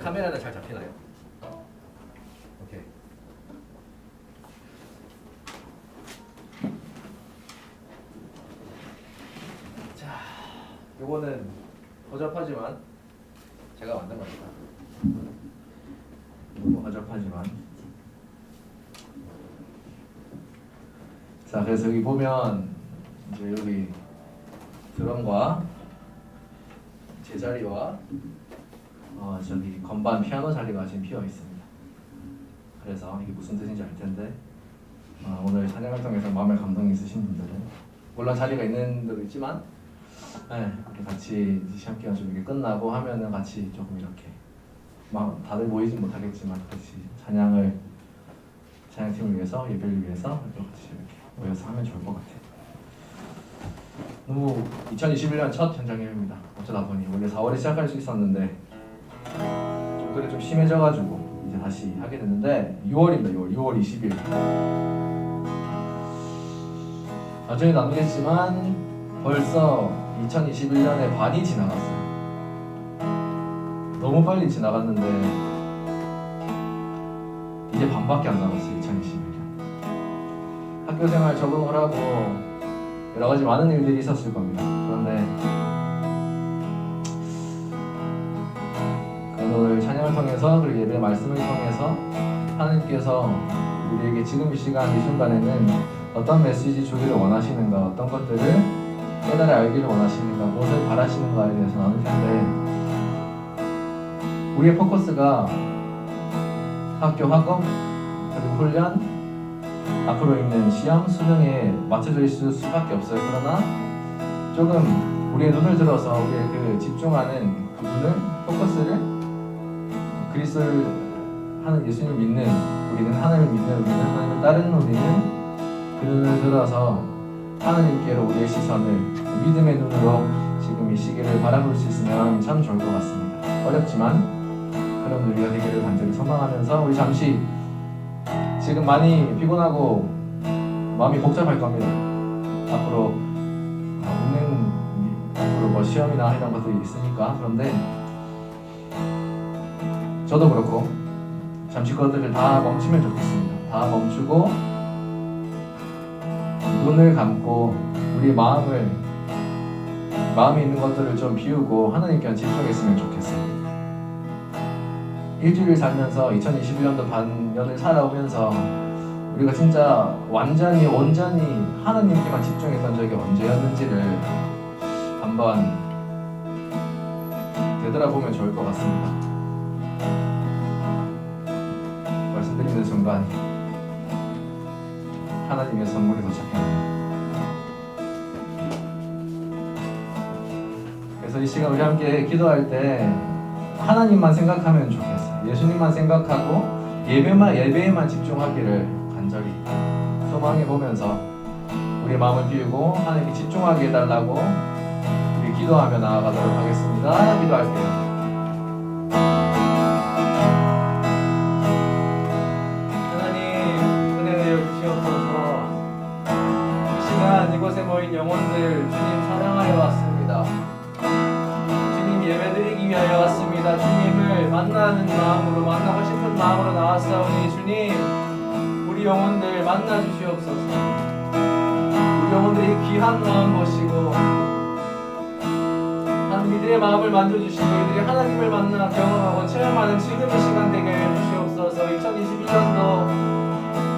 카메라는 잘 잡히나요? 오케이. 자, 요거는 허접하지만 제가 만든 겁니다. 너무 허접하지만. 자, 그래서 여기 보면 이제 여기 드럼과 제자리와 저기 건반 피아노 자리가 지금 비어 있습니다. 그래서 이게 무슨 뜻인지 알 텐데 오늘 찬양을 통해서 마음의 감동이 있으신 분들은 물론 자리가 있는 데도 있지만 우리 같이 시험 기간 좀 이렇게 끝나고 하면은 같이 조금 이렇게 막 다들 모이진 못하겠지만 같이 찬양팀을 위해서 예배를 위해서 같이 이렇게 모여서 하면 좋을 것 같아요. 너무 2021년 첫 현장 예배입니다. 어쩌다 보니 원래 4월에 시작할 수 있었는데 그래 좀 심해져가지고 이제 다시 하게 됐는데 6월입니다. 6월 20일. 나중에 나누겠지만 벌써 2021년의 반이 지나갔어요. 너무 빨리 지나갔는데 이제 반밖에 안 남았어요. 2021년. 학교생활 적응을 하고 여러 가지 많은 일들이 있었을 겁니다. 그런데 오늘 찬양을 통해서 그리고 예배 말씀을 통해서 하나님께서 우리에게 지금 이 시간 이 순간에는 어떤 메시지 주기를 원하시는가, 어떤 것들을 깨달아 알기를 원하시는가, 무엇을 바라시는가에 대해서 나눌 텐데 우리의 포커스가 학교 학업 그리고 훈련 앞으로 있는 시험, 수능에 맞춰져 있을 수밖에 없어요. 그러나 조금 우리의 눈을 들어서 우리의 그 집중하는 그 눈을, 포커스를 그리스도를 하는 예수님을 믿는 우리는 하나님을 믿는 우리는 하나님을 따르는 우리는 그 눈을 들어서 하나님께로 우리의 시선을 믿음의 눈으로 지금 이 시기를 바라볼 수 있으면 참 좋을 것 같습니다. 어렵지만 그런 우리가 되기를 간절히 소망하면서 우리 잠시 지금 많이 피곤하고 마음이 복잡할 겁니다. 앞으로 뭐 시험이나 이런 것들이 있으니까. 그런데 저도 그렇고 잠시 그것들을 다 멈추면 좋겠습니다. 다 멈추고 눈을 감고 우리 마음에 있는 것들을 좀 비우고 하나님께 집중했으면 좋겠어요. 일주일 살면서 2021년도 반년을 살아오면서 우리가 진짜 온전히 하나님께만 집중했던 적이 언제였는지를 한번 되돌아보면 좋을 것 같습니다. 말씀드리는 순간 하나님의 선물이 도착합니다. 그래서 이 시간 우리 함께 기도할 때 하나님만 생각하면 좋겠어요. 예수님만 생각하고 예배에만 집중하기를 간절히 소망해 보면서 우리의 마음을 비우고 하나님께 집중하게 해달라고 우리 기도하며 나아가도록 하겠습니다. 기도할게요. 하나님 은혜 내려 주시옵소서. 이 시간 이곳에 모인 영혼들 주님 사랑하여 왔습니다. 주님 예배드리기 위하여 왔습니다. 주님을 만나는 마음으로 만나고 싶은 마음으로 나왔사오니 주님 우리 영혼들 만나 주시옵소서. 우리 영혼들이 귀한 마음 보시고 이들의 마음을 만져주시고 이들이 하나님을 만나 경험하고 체험하는 지금 이 시간 되게 해주시옵소서. 2021년도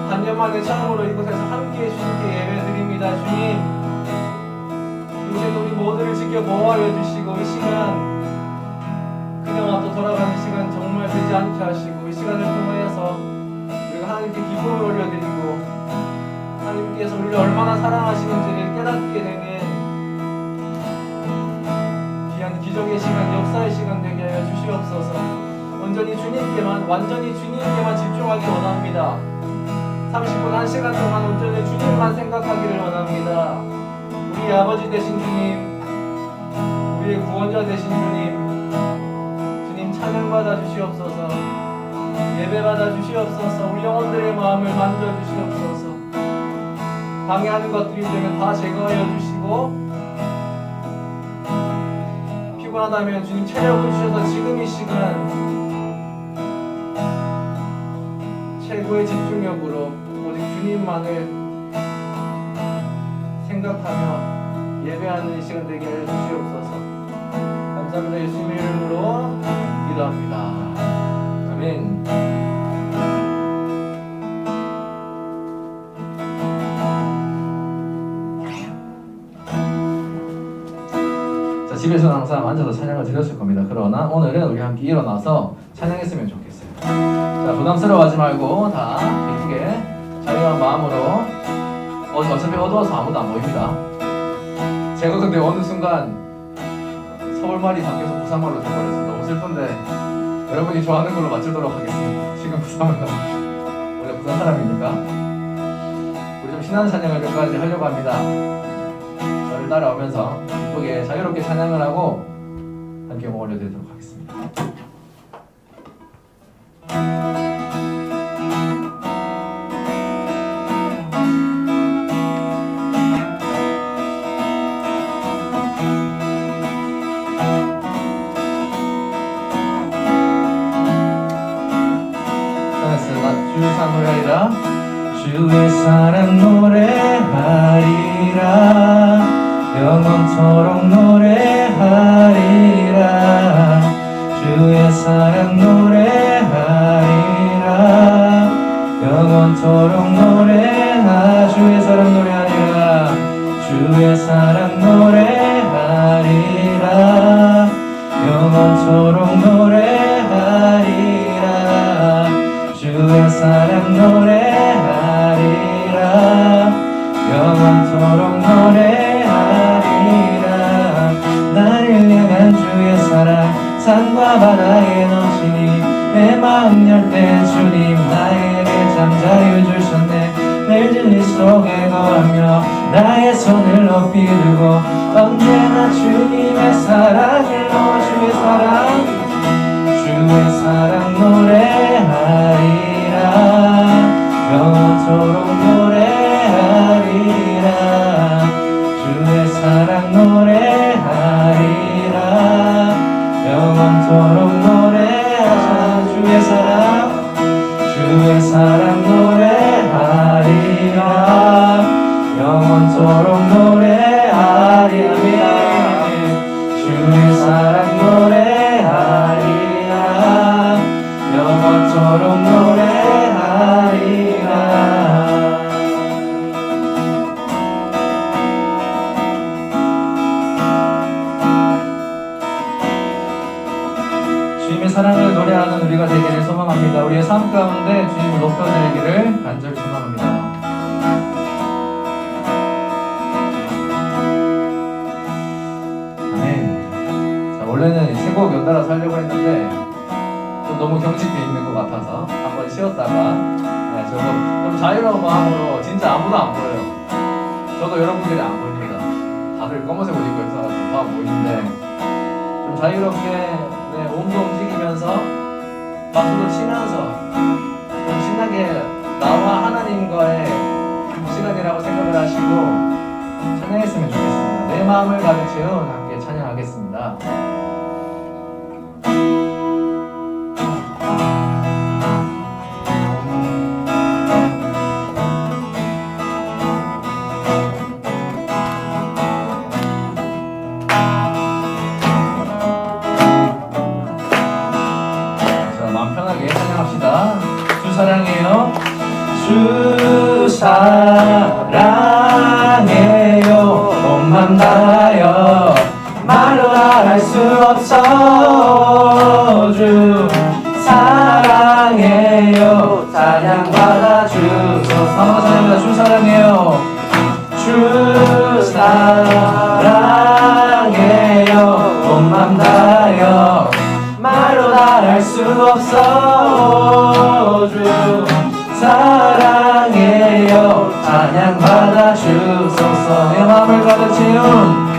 반년 만에 처음으로 이곳에서 함께해 주시게 예배드립니다. 주님 요새 우리 모두를 지켜 보호하여 주시고 이 시간 그냥 또 돌아가는 시간 정말 되지 않게 하시고 이 시간을 통해서 우리가 하나님께 기쁨을 올려드리고 하나님께서 우리를 얼마나 사랑하시는지를 깨닫게 되는 귀한 기적의 시간, 역사의 시간 되게 하여 주시옵소서. 완전히 주님께만 집중하기 원합니다. 30분 1시간 동안 온전히 주님만 생각하기를 원합니다. 우리 아버지 되신 주님, 우리의 구원자 되신 주님 찬양받아 주시옵소서. 예배받아 주시옵소서. 우리 영혼들의 마음을 만져 주시옵소서. 방해하는 것들이 되면 다 제거하여 주시고 피곤하다면 주님 체력을 주셔서 지금 이 시간 최고의 집중력으로 오직 주님만을 생각하며 예배하는 이 시간 되게 해 주시옵소서. 감사합니다. 예수님의 이름으로 기도합니다. 아멘. 자, 집에서는 항상 앉아서 찬양을 드렸을 겁니다. 그러나 오늘은 우리 함께 일어나서 찬양했으면 좋겠어요. 자, 부담스러워하지 말고 다 기쁘게 자유한 마음으로 어차피 어두워서 아무도 안 보입니다. 제가 근데 어느 순간 서울말이 바뀌어서 부산말로 돼버려서 너무 슬픈데 여러분이 좋아하는 걸로 맞추도록 하겠습니다. 지금 부산말 원래 부산 사람이니까 우리 좀 신나는 찬양을 몇 가지 하려고 합니다. 저를 따라오면서 기쁘게 자유롭게 찬양을 하고 함께 음악 올려드리도록 하겠습니다. 주사 노래하리라. 주의 사랑 노래하리라. 영원토록 노래하리라. 주의 사랑 노래하리라. 영원토록 노래하. 주의 사랑 노래하리라. 주의 사랑 노래하리라. 영원토록 노래하리라. 주의 사랑 노래하리라. 영원토록 노래하리라. 나를 향한 주의 사랑 산과 바다에 넘치니 내 마음 열 때 주님 나에게 잠자리 주셨네. 늘 진리 속에 거하며 나의 손을 높이 들고 언제나 주님의 사랑으로 주의 사랑 노래하리라. 영원토록 노래하리라. 주의 사랑 노래하리라. 영원토록 노래하자. 주의 사랑 노래하리라. 영원토록 노래하리라. 주의 사랑 노래하리라. 영원토록 노래하리라. 주님의 사랑을 노래하는 우리가 되기를 소망합니다. 우리의 삶 가운데 주님을 높여드리기를 간절히 소망합니다. 아멘. 자, 원래는 세 곡 연달아서 하려고 했는데 좀 너무 경직돼 있는 것 같아서 한번 쉬었다가 저도 좀 자유로운 마음으로 진짜 아무도 안 보여요. 저도 여러분들이 안 보입니다. 다들 검은색 옷 입고 있어가지고 더 안 보이는데 좀 자유롭게 몸도 움직이면서 박수도 치면서 좀 신나게 나와 하나님과의 시간이라고 생각을 하시고 찬양했으면 좋겠습니다. 내 마음을 가득 채운 함께 찬양하겠습니다. 주 사랑해요. 주 사랑해요. 온맘 다하여 말로 할 수 없어. 주 사랑해요. 찬양 받아 주소서. 찬양합니다. 주 사랑해요. 주 사랑해요. 온맘 다하여 말로 할 수 없어. 주 사랑해요. 찬양 받아 주소서. 내 마음을 가득 채운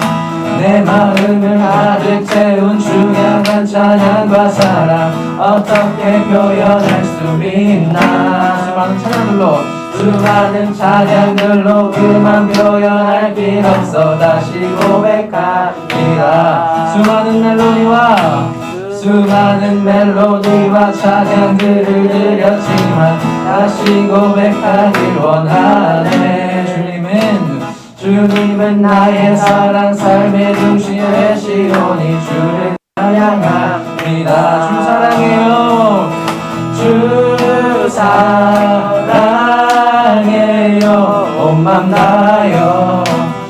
내 마음을 가득 채운 주양한 찬양과 사랑 어떻게 표현할 수 있나. 수많은 찬양들로 수많은 찬양들로 그만 표현할 길 없어. 다시 고백합니다. 수많은 멜로디와 수많은 멜로디와 찬양들을 드렸지만 다시 고백하길 원하네. 주님은 나의 사랑, 삶의 중심 되시오니 주를 찬양합니다. 주 사랑해요. 주 사랑해요. 온 맘 다하여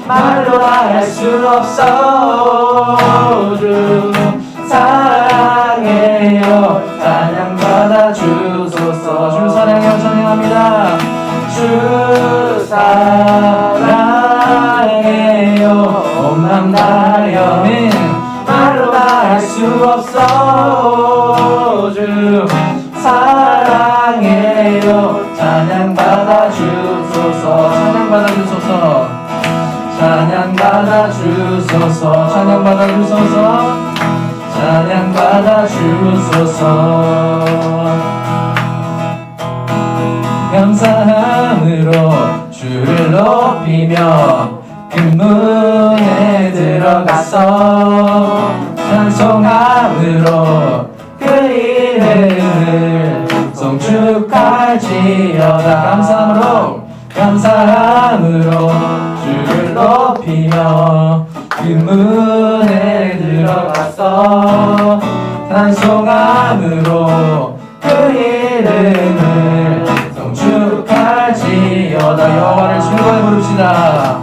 말로 다 할 수 없어. 주 사랑해요. 찬양 받아 주소서. 주 사랑해요. 찬양합니다. 주 사랑해요. 온 맘 다하여 말로 다 할 수 없어. 주 사랑해요. 찬양 받아 주소서. 찬양 받아 주소서. 찬양 받아 주소서. 찬양 받아 주소서. 찬양 받아 주소서. 감사함으로 주를 높이며 그 문에 들어갔어. 찬송함으로 그 이름을 송축할지어다. 감사함으로 주를 높이며 그 문에 들어갔어. 찬송함으로 그 이름을 송축할지어다. 여호와를 즐거이 부릅시다.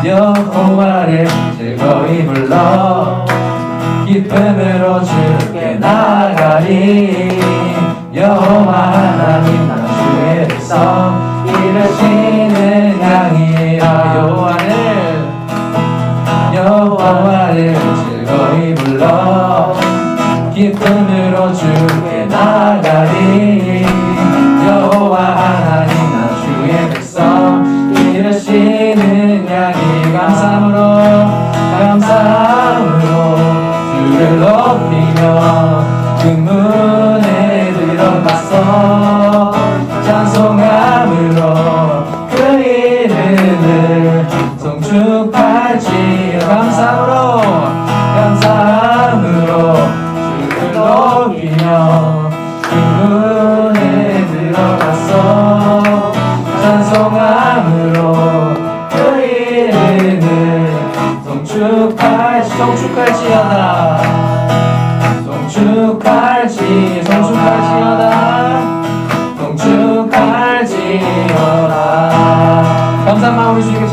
여호와를 즐거이 불러 기쁨으로 주께 나가리. 여호와 하나님 나 주의 백성 이르시는 양이라. 여호와를 즐거이 불러 기쁨으로 주께 나가리. 여호와 하나님 나 주의 백성 이르시는 양이. 감사함으로 주를 높이며 그 문에 들어갔어. 찬송함으로 그 이름을 송축할지어다. 감사함으로 주를 높이며 그 문에 들어갔어. 찬송함으로 그 이름을 송축할지어다. 송축할지어다. 감사한 마음으로 주님께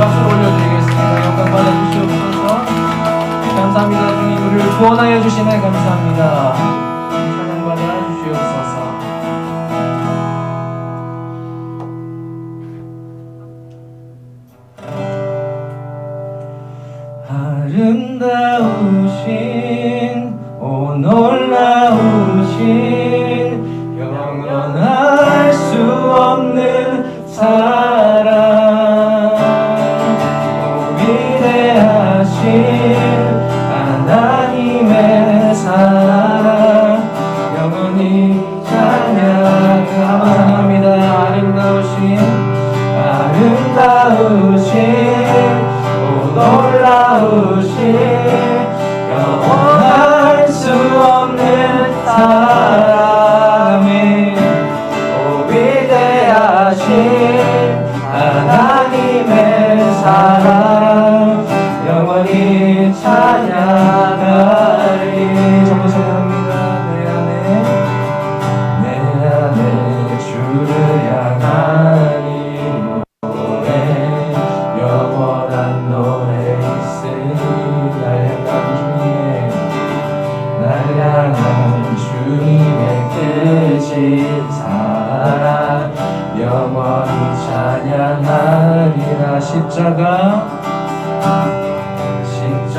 박수를 올려드리겠습니다. 영광 받아주시옵소서. 감사합니다. 주님 우리를 구원하여 주시네. 감사합니다. 찬양 받아주시옵소서. 아름다우신 오 놀라우신 영원할 수 없는 사랑 오 위대하신 하나님의 사랑 영원히 찬양합니다. 아름다우신 오 놀라우신 영원할 수 없는 사랑이 오 위대하신 하나님의 사랑 영원히 찬양하리. 전부 찬양합니다. 내 안에 주를 향하니 노래 영원한 노래 있으니 날 향한 주님의 크신 사랑 영원히 찬양하리라. 십자가 그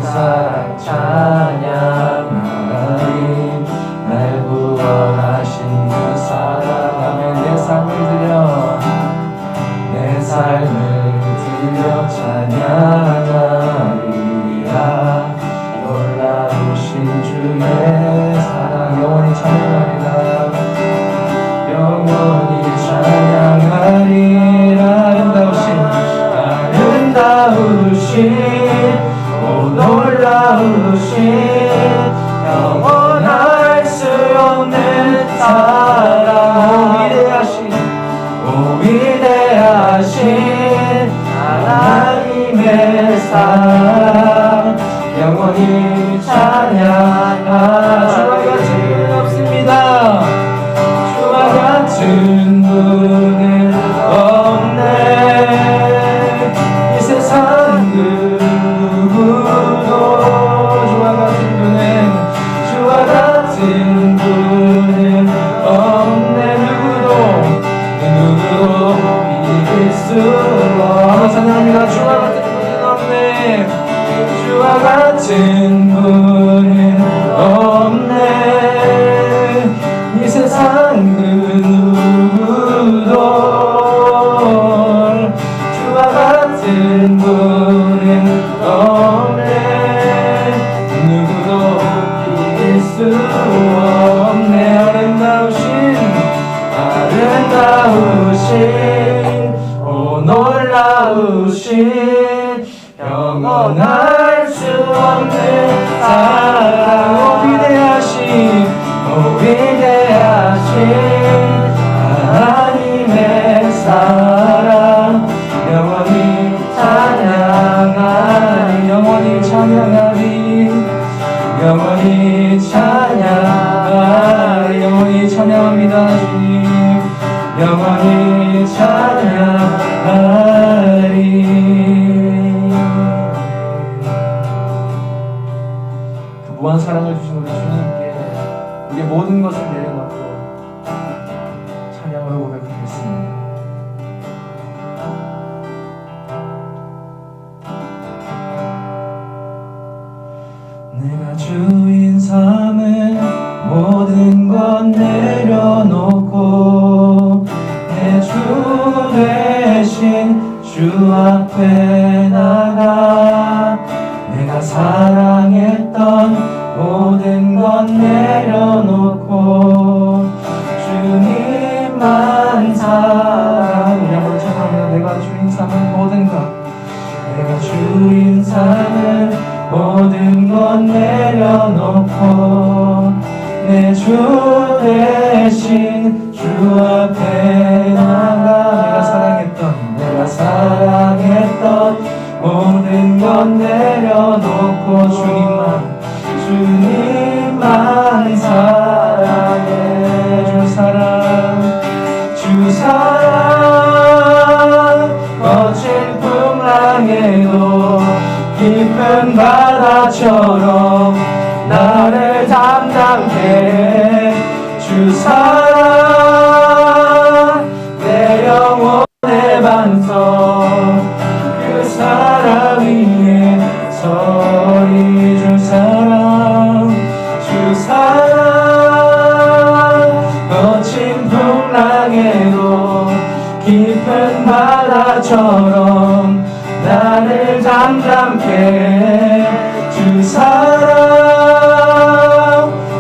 사랑 찬양하리. 날 구원하신 그 사랑 아멘. 내 삶을 들려 찬양하리라. 놀라우신 주의 사랑 영원히 찬양하리라. 영원히 찬양하리라. 아름다우신 오 놀라우신 주와 같은 분은 없습니다. 주와 같은 분은 없네. 이 세상 그 누구도 주와 같은 분은 없네. 누구도 이길 수 없네. 찬양합니다. 주와 같은 분은 없네. 주와 같은 분은 없네. 이 세상 그 누구도 주와 같은 분은 없네. 누구도 이길 수 없네. 아름다우신 오 놀라우신 영원할 수 없는 사랑 오 위대하신 하나님의 사랑 영원히 찬양하리 영원히 찬양하리 영원히 찬양하리 영원히 찬양합니다. 주님 영원히 찬양하리. 그 무한 사랑을 주신 우리 주님께 우리의 모든 것을 내려놓고 찬양으로 고백하겠습니다. 내가 주인 삼은 모든 것 내려놓고 내 주 대신 주 앞에 나가 내가 사랑했던 모든 것 내려놓고 주님만 사랑 우리 한번 찬양합니다. 내가 주인 삼은 모든 것 내가 주인 삼은 모든 것 내려놓고 내 주 대신 주 앞에 나가 내가 사랑했던 모든 것 내려놓고 주님만 사랑해. 주 사랑 거친 풍랑에도 깊은 바다처럼 나를 담당해. 주 사랑 내 영혼의 반석 그 사랑 위에 서리. 주 사랑 거친 풍랑에도 깊은 바다처럼 나를 담담케. 주 사랑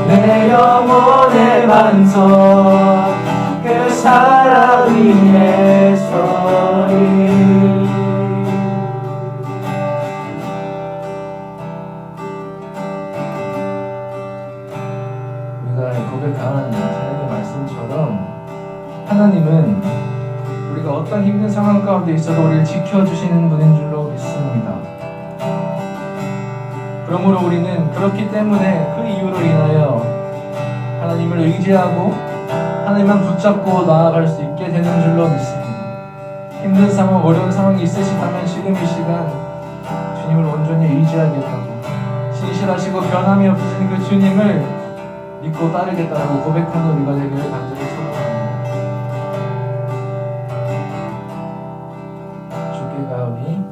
내 영혼의 반석 그 사랑 위에 서리. 우리가 고백한 찬양의 말씀처럼 하나님은 우리가 어떤 힘든 상황 가운데 있어도 우리를 지켜주시는 분인 줄로 믿습니다. 그러므로 우리는 그렇기 때문에 그 이유로 인하여 하나님을 의지하고 하나님만 붙잡고 나아갈 수 있게 되는 줄로 믿습니다. 힘든 상황, 어려운 상황이 있으시다면 지금 이 시간 주님을 온전히 의지하겠다고, 신실하시고 변함이 없으신 그 주님을 믿고 따르겠다고 고백하는 우리가 되기를 간절히 소원합니다. 주께 가오니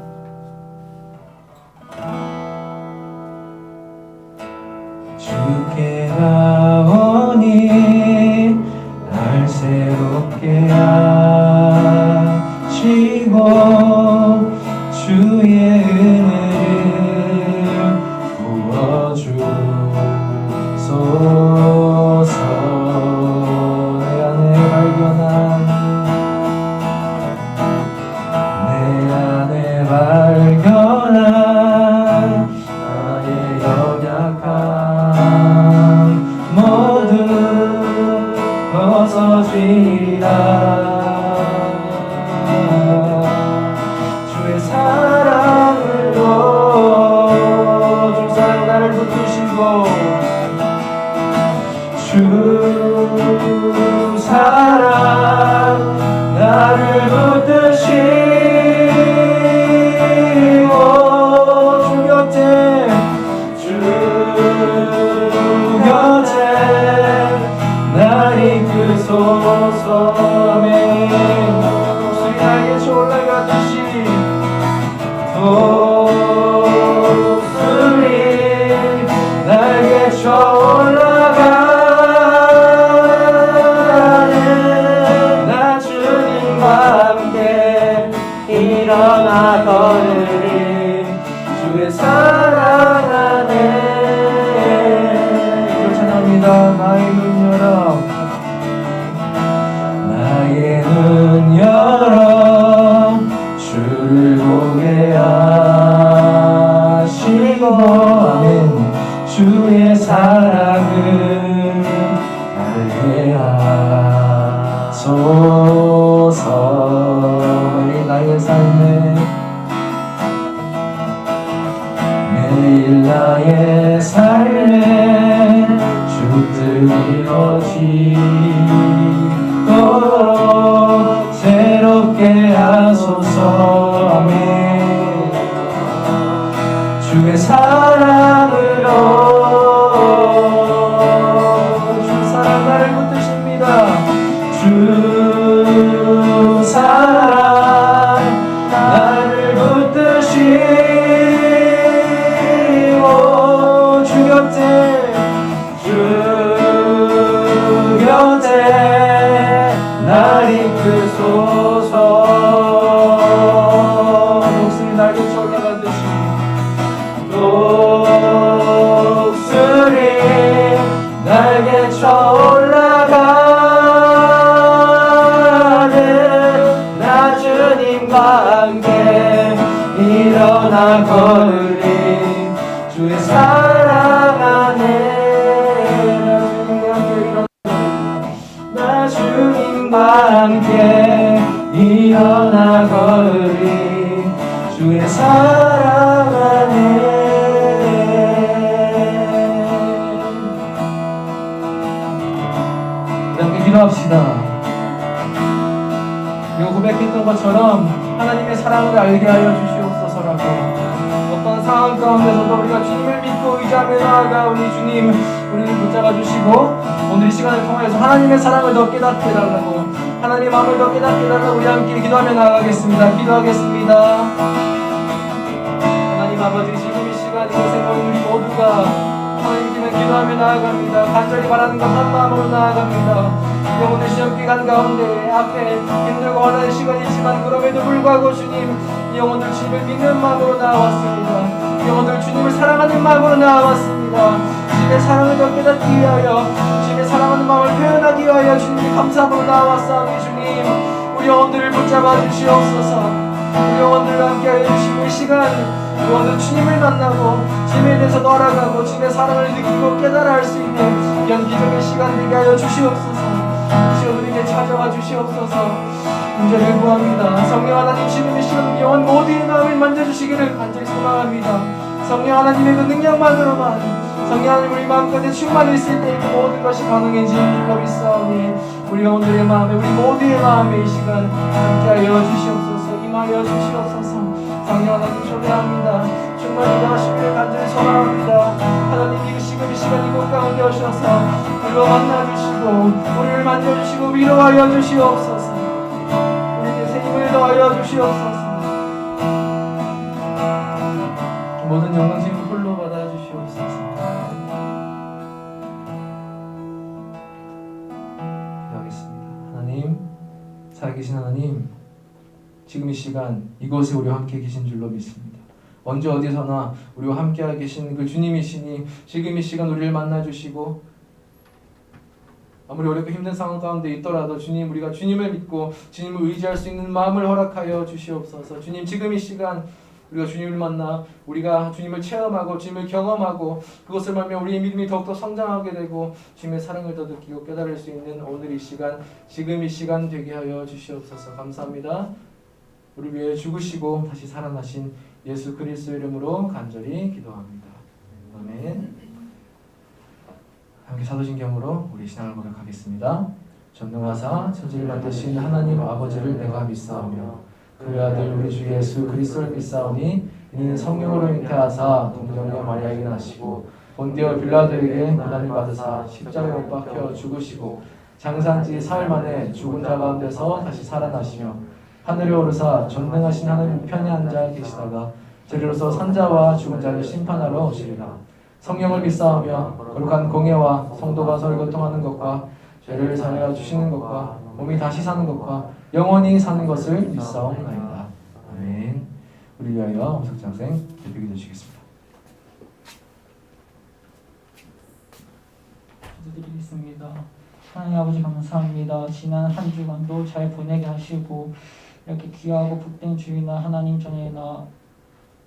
주께 가오니 날 새롭게 하시고 주의 은혜를 부어주소서. 내 안에 발견한 나의 연약함 모두 벗어지리라. 주의 사랑으로 주 사랑 나를 붙드시고 주 사랑 나를 붙드시고 주 곁에 날 이끄소서. 아멘. 목소리 날개쳐 올라가듯이 독수리 날개쳐 올라가네. 나 주님과 함께 일어나 걸으리. 주의 사랑 안에. 이걸 찬양합니다. 나의 눈 열어, 나의 눈 열어 주를 보게 하시고. 아멘. 주의 사랑을 알게 하소서. 매일 나의 삶에, 매일 나의 삶에 주 뜻이 이루어지도록 새롭게 하소서. 아멘. 주의 사랑으로 주 사랑 나를 붙드십니다. 주 사랑 나를 붙드시고 주 곁에 날 이끄소서. 목소리 날개쳐 올라가듯이 독수리 날개쳐 올라가네. 나 주님과 함께 일어나 걸으리. 주의 사랑 안에 주님과 함께 일어나 걸으리. 주의 사랑 안에. 함께 기도합시다. 이거 고백했던 것처럼 하나님의 사랑을 알게 하여 주시옵소서라고. 어떤 상황 가운데서도 우리가 주님을 믿고 의지하며 나아가오니 주님 우리를 붙잡아 주시고 오늘 이 시간을 통해서 하나님의 사랑을 더 깨닫게 해달라고, 하나님의 마음을 더 깨닫게 해달라고 우리 함께 기도하며 나아가겠습니다. 기도하겠습니다. 하나님 아버지, 지금 이 시간 이곳에 모인 우리 모두가 하나님께 기도하며 나아갑니다. 간절히 바라는 것 한 마음으로 나아갑니다. 오늘 시험기 간 가운데 앞에 힘들고 어려운 시간이지만 그럼에도 불구하고 주님, 영혼들 주님을 믿는 마음으로 나아왔습니다. 영혼들 주님을 사랑하는 마음으로 나아왔습니다. 주님의 사랑을 더 깨닫기 위하여, 주님의 사랑하는 마음을 표현하기 위하여 주님의 감사함으로 나아왔사오니 주님, 우리 영혼들을 붙잡아 주시옵소서. 우리 영혼들과 함께하여 주시고 이 시간 영혼들 주님을 만나고 주님에 대해서 더 알아가고 주님의 사랑을 느끼고 깨달아 할 수 있는 이런 기적의 시간 되게 하여 주시옵소서. 우리에게 찾아와 주시옵소서. 은혜를 구합니다. 성령 하나님, 지금 이 시간 영혼 모두의 마음을 만져주시기를 간절히 소망합니다. 성령 하나님의 그 능력만으로만, 성령 하나님 우리 마음까지 충만히 있을 때 그 모든 것이 가능해지는 줄로 믿사오니 우리 영혼들의 마음에, 우리 모두의 마음에 이 시간 함께하여 주시옵소서. 임하여 주시옵소서. 성령 하나님 초대합니다. 충만히 나시기를 간절히 소망합니다. 하나님 지금 이 시간 이곳 가운데 오셔서 우리와 만나주시고 우리를 만져주시고 위로하여 주시옵소서. 우리에게 새 힘을 더하여 주시옵소서. 모든 영광 지금 홀로 받아 주시옵소서. 기도하겠습니다. 하나님, 살아계신 하나님, 지금 이 시간 이곳에 우리와 함께 계신 줄로 믿습니다. 언제 어디서나 우리와 함께 계신 그 주님이시니 지금 이 시간 우리를 만나주시고 아무리 어렵고 힘든 상황 가운데 있더라도 주님, 우리가 주님을 믿고 주님을 의지할 수 있는 마음을 허락하여 주시옵소서. 주님, 지금 이 시간 우리가 주님을 만나 우리가 주님을 체험하고 주님을 경험하고 그것을 말미암아 우리의 믿음이 더욱더 성장하게 되고 주님의 사랑을 더 느끼고 깨달을 수 있는 오늘 이 시간, 지금 이 시간 되게 하여 주시옵소서. 감사합니다. 우리 위해 죽으시고 다시 살아나신 예수 그리스도 이름으로 간절히 기도합니다. 아멘. 함께 사도신경으로 우리 신앙을 고백하겠습니다. 전능하사 천지를 만드신 하나님 아버지를 내가 믿사오며 그의 아들 우리 주 예수 그리스도를 믿사오니 이는 성령으로 잉태하사 동정녀 마리아에게 나시고 본디오 빌라도에게 고난을 받으사 십자가에 못 박혀 죽으시고 장사한 지 사흘 만에 죽은 자 가운데서 다시 살아나시며 하늘에 오르사 전능하신 하나님 우편에 앉아 계시다가 저리로서 산자와 죽은 자를 심판하러 오시리라. 성령을 믿사오며 거룩한 공예와 성도가 서로 교통하는 것과 죄를 사하여 주시는 것과 몸이 다시 사는 것과 영원히 사는 것을 믿사옵나이다. 아멘. 우리 위하여 엄석장생 대표기도 주시겠습니다. 기도드리겠습니다. 하나님 아버지 감사합니다. 지난 한 주간도 잘 보내게 하시고 이렇게 귀하고 복된 주일날 하나님 전에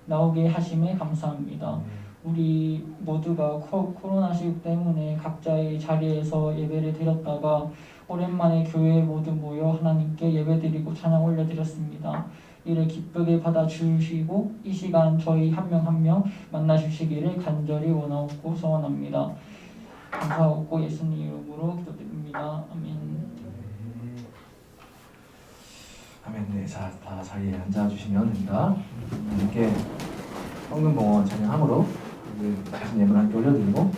나오게 하심에 감사합니다. 우리 모두가 코로나19 때문에 각자의 자리에서 예배를 드렸다가 오랜만에 교회에 모두 모여 하나님께 예배드리고 찬양 올려드렸습니다. 이를 기쁘게 받아주시고 이 시간 저희 한 명 한 명 만나주시기를 간절히 원하고 소원합니다. 감사하고 예수님 이름으로 기도드립니다. 아멘. 아멘. 네, 자, 다 자리에 앉아주시면 됩니다. 이렇게 성금봉헌 찬양함으로 자신 예물 함께 올려드리고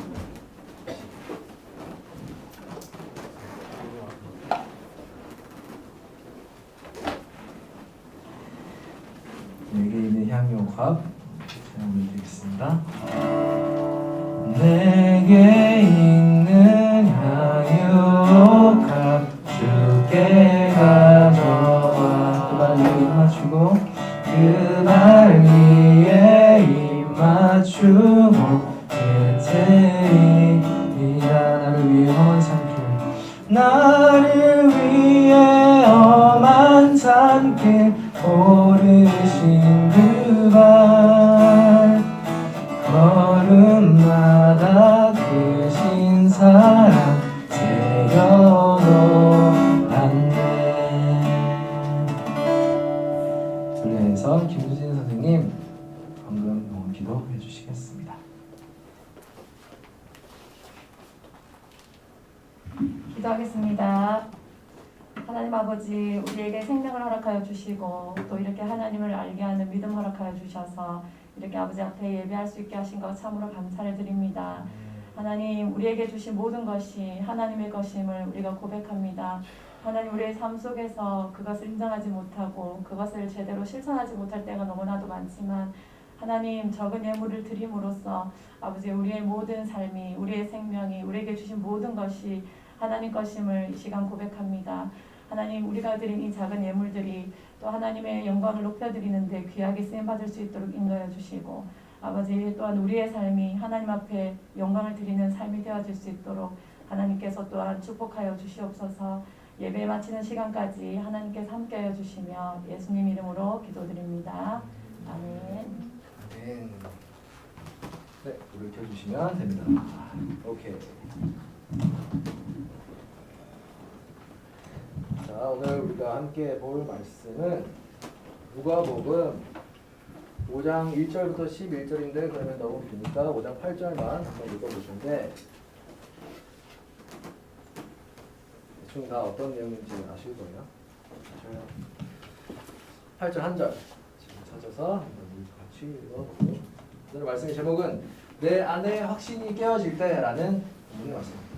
내게 있는 향유옥합 찬양 올려드리겠습니다. 내게 있는 향유옥합 주께 가져와 그 발 위에 입 맞추고 그 발 위에 입 맞추고 예태이다. 나를 위해 험한 산길 나를 위해 험한 산길 오르신 그 발 걸음마다 크신 사랑 새겨놓았네. 둘레에서 김수진 선생님 방금 기도해 주시겠습니다. 기도하겠습니다. 하나님 아버지, 우리에게 생명을 허락하여 주시고 또 이렇게 하나님을 알게 하는 믿음 허락하여 주셔서 이렇게 아버지 앞에 예배할 수 있게 하신 것 참으로 감사를 드립니다. 하나님, 우리에게 주신 모든 것이 하나님의 것임을 우리가 고백합니다. 하나님, 우리의 삶 속에서 그것을 인정하지 못하고 그것을 제대로 실천하지 못할 때가 너무나도 많지만 하나님, 적은 예물을 드림으로써 아버지 우리의 모든 삶이, 우리의 생명이, 우리에게 주신 모든 것이 하나님 것임을 이 시간 고백합니다. 하나님, 우리가 드린 이 작은 예물들이 또 하나님의 영광을 높여드리는데 귀하게 쓰임받을 수 있도록 인도해 주시고 아버지 또한 우리의 삶이 하나님 앞에 영광을 드리는 삶이 되어질 수 있도록 하나님께서 또한 축복하여 주시옵소서. 예배 마치는 시간까지 하나님께서 함께하여 주시며 예수님 이름으로 기도드립니다. 아멘. 아멘. 네, 불을 켜주시면 됩니다. 오케이. 자, 오늘 우리가 함께 볼 말씀은 누가복음 5장 1절부터 11절인데 그러면 너무 기니까 5장 8절만 한번 읽어보시는데 대충 다 어떤 내용인지 아실 거예요. 8절 한 절 지금 찾아서 한번 같이 읽어보고 오늘 말씀의 제목은 내 안에 확신이 깨어질 때라는 부분의 말씀입니다.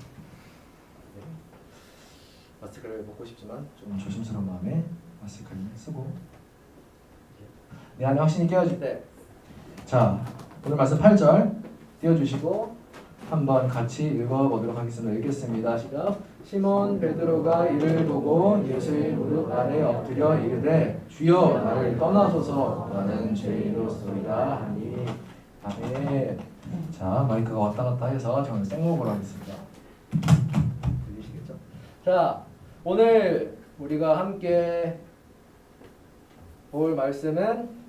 마스크를 벗고 싶지만 좀 조심스러운 마음에 마스크를 쓰고 내 안에 확신이 깨어질 때. 자, 오늘 말씀 8절 띄워주시고 한번 같이 읽어보도록 하겠습니다. 읽겠습니다. 시작. 시몬 베드로가 이를 보고 예수의 무릎 아래 엎드려 이르되 주여 나를 떠나소서 나는 죄인으로소이다 하니. 아멘. 자, 마이크가 왔다 갔다 해서 저는 생목으로 하겠습니다. 들리시겠죠? 자, 오늘 우리가 함께 볼 말씀은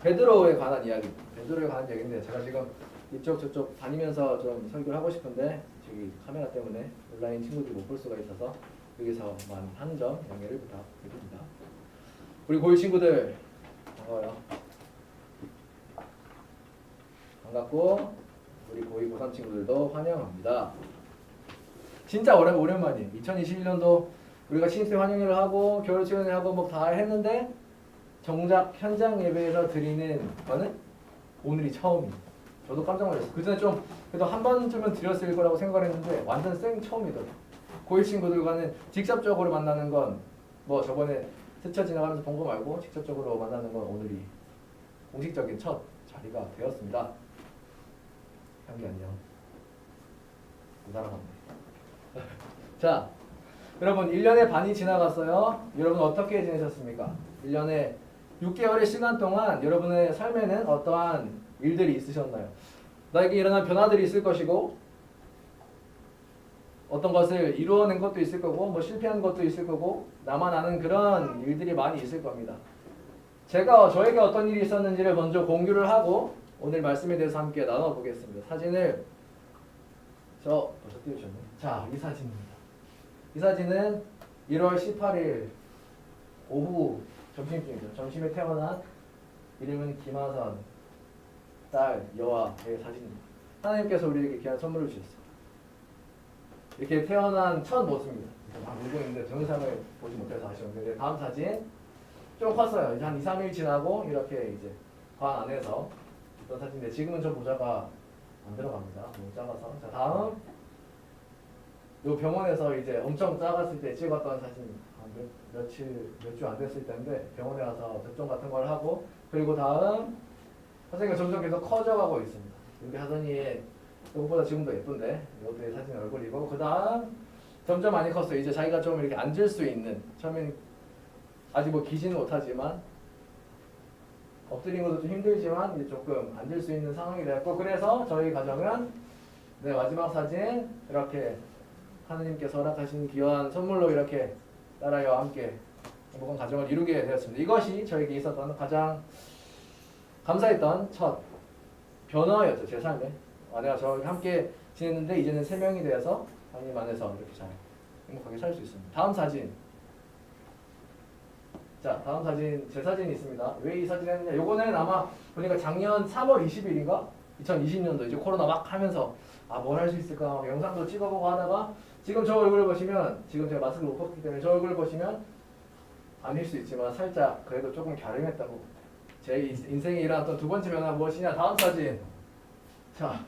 베드로에 관한 이야기입니다. 베드로에 관한 이야기인데 제가 지금 이쪽 저쪽 다니면서 좀 설교를 하고 싶은데 저기 카메라 때문에 온라인 친구들이 못 볼 수가 있어서 여기서만 하는 점 양해를 부탁드립니다. 우리 고1 친구들 반가워요. 반갑고 우리 고2 고3 친구들도 환영합니다. 진짜 오랜만이에요. 2021년도 우리가 신입생 환영회를 하고 겨울 지원회 하고 뭐 다 했는데 정작 현장 예배에서 드리는 거는 오늘이 처음이에요. 저도 깜짝 놀랐어요. 그전에 좀 그래도 한 번쯤은 드렸을 거라고 생각했는데 완전 생 처음이더라고요. 고1 친구들과는 직접적으로 만나는 건 뭐 저번에 스쳐 지나가면서 본 거 말고 직접적으로 만나는 건 오늘이 공식적인 첫 자리가 되었습니다. 향기 안녕. 못 알아봤네. 자, 여러분 1년의 반이 지나갔어요. 여러분 어떻게 지내셨습니까? 1년에 6개월의 시간 동안 여러분의 삶에는 어떠한 일들이 있으셨나요? 나에게 일어난 변화들이 있을 것이고 어떤 것을 이루어낸 것도 있을 거고 뭐 실패한 것도 있을 거고 나만 아는 그런 일들이 많이 있을 겁니다. 제가 저에게 어떤 일이 있었는지를 먼저 공유를 하고 오늘 말씀에 대해서 함께 나눠보겠습니다. 사진을 벌써 띄우셨네. 자, 이 사진입니다. 이 사진은 1월 18일 오후 점심쯤이죠. 점심에 태어난 이름은 김하선 딸 여아의 사진입니다. 하나님께서 우리에게 귀한 선물을 주셨어요. 이렇게 태어난 첫 모습입니다. 막 울고 있는데 동영상을 보지 못해서 아쉬운데 다음 사진 좀 컸어요. 이제 한 2, 3일 지나고 이렇게 이제 관 안에서 있던 사진인데 지금은 저 모자가 안 들어갑니다. 너무 작아서. 자, 다음 요 병원에서 이제 엄청 작았을 때 찍었던 사진입니다. 몇 주 안 됐을 때인데 병원에 와서 접종 같은 걸 하고 그리고 다음 선생님이 점점 계속 커져가고 있습니다. 여기 하선이의 이것보다 지금도 예쁜데 이것도 사진 얼굴이고 그 다음 점점 많이 컸어요. 이제 자기가 좀 이렇게 앉을 수 있는 처음엔 아직 뭐 기지는 못하지만 엎드린 것도 좀 힘들지만 이제 조금 앉을 수 있는 상황이 됐고 그래서 저희 가정은 네, 마지막 사진 이렇게 하느님께서 허락하신 귀한 선물로 이렇게 딸아이와 함께 행복한 가정을 이루게 되었습니다. 이것이 저에게 있었던 가장 감사했던 첫 변화였죠. 제 삶에. 내가 저와 함께 지냈는데 이제는 3명이 되어서 하나님 안에서 이렇게 잘 행복하게 살 수 있습니다. 다음 사진. 자, 다음 사진 제 사진이 있습니다. 왜 이 사진 했느냐? 요거는 아마 보니까 작년 3월 20일인가? 2020년도 이제 코로나 막 하면서 뭘 할 수 있을까 막 영상도 찍어보고 하다가 지금 저 얼굴을 보시면 지금 제가 마스크를 못 벗기 때문에 저 얼굴을 보시면 아닐 수 있지만 살짝 그래도 조금 갸름했다고. 제 인생에 일어났던 두 번째 변화 무엇이냐? 다음 사진. 자,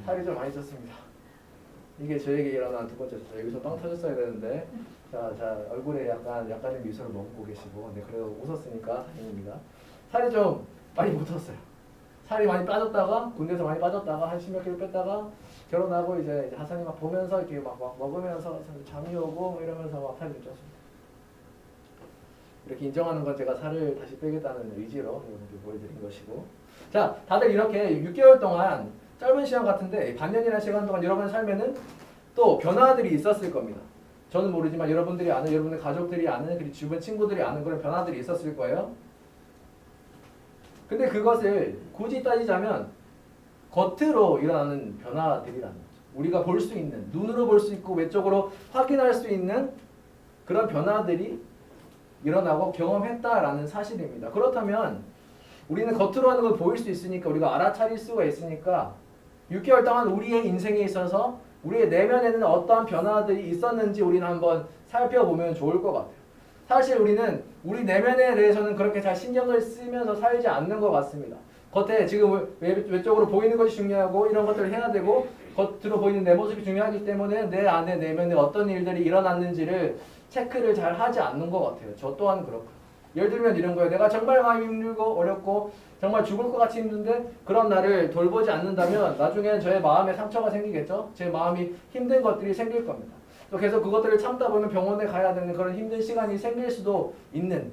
살이 좀 많이 쪘습니다. 이게 저에게 일어난 두 번째 죠. 여기서 빵 터졌어야 되는데 자 얼굴에 약간의 미소를 머금고 계시고 근데 그래도 웃었으니까 다행입니다. 살이 좀 많이 붙었어요. 살이 많이 빠졌다가 군대에서 많이 빠졌다가 한 10몇 킬로 뺐다가 결혼하고 이제 하산이 막 보면서 이렇게 막 먹으면서 잠이 오고 뭐 이러면서 막 살이 좀 쪘습니다. 이렇게 인정하는 건 제가 살을 다시 빼겠다는 의지로 여러분께 보여드린 것이고 자 다들 이렇게 6개월 동안 짧은 시간 같은데 반년이라는 시간 동안 여러분의 삶에는 또 변화들이 있었을 겁니다. 저는 모르지만 여러분들이 아는 여러분의 가족들이 아는 그리고 주변 친구들이 아는 그런 변화들이 있었을 거예요. 근데 그것을 굳이 따지자면 겉으로 일어나는 변화들이라는 거죠. 우리가 볼 수 있는 눈으로 볼 수 있고 외적으로 확인할 수 있는 그런 변화들이 일어나고 경험했다라는 사실입니다. 그렇다면 우리는 겉으로 하는 걸 보일 수 있으니까 우리가 알아차릴 수가 있으니까 6개월 동안 우리의 인생에 있어서 우리의 내면에는 어떠한 변화들이 있었는지 우리는 한번 살펴보면 좋을 것 같아요. 사실 우리는 우리 내면에 대해서는 그렇게 잘 신경을 쓰면서 살지 않는 것 같습니다. 겉에 지금 외적으로 보이는 것이 중요하고 이런 것들을 해야 되고 겉으로 보이는 내 모습이 중요하기 때문에 내 안에 내면에 어떤 일들이 일어났는지를 체크를 잘 하지 않는 것 같아요. 저 또한 그렇고요. 예를 들면 이런 거예요. 내가 정말 마음이 힘들고 어렵고 정말 죽을 것 같이 힘든데 그런 나를 돌보지 않는다면 나중에는 저의 마음에 상처가 생기겠죠. 제 마음이 힘든 것들이 생길 겁니다. 또 계속 그것들을 참다 보면 병원에 가야 되는 그런 힘든 시간이 생길 수도 있는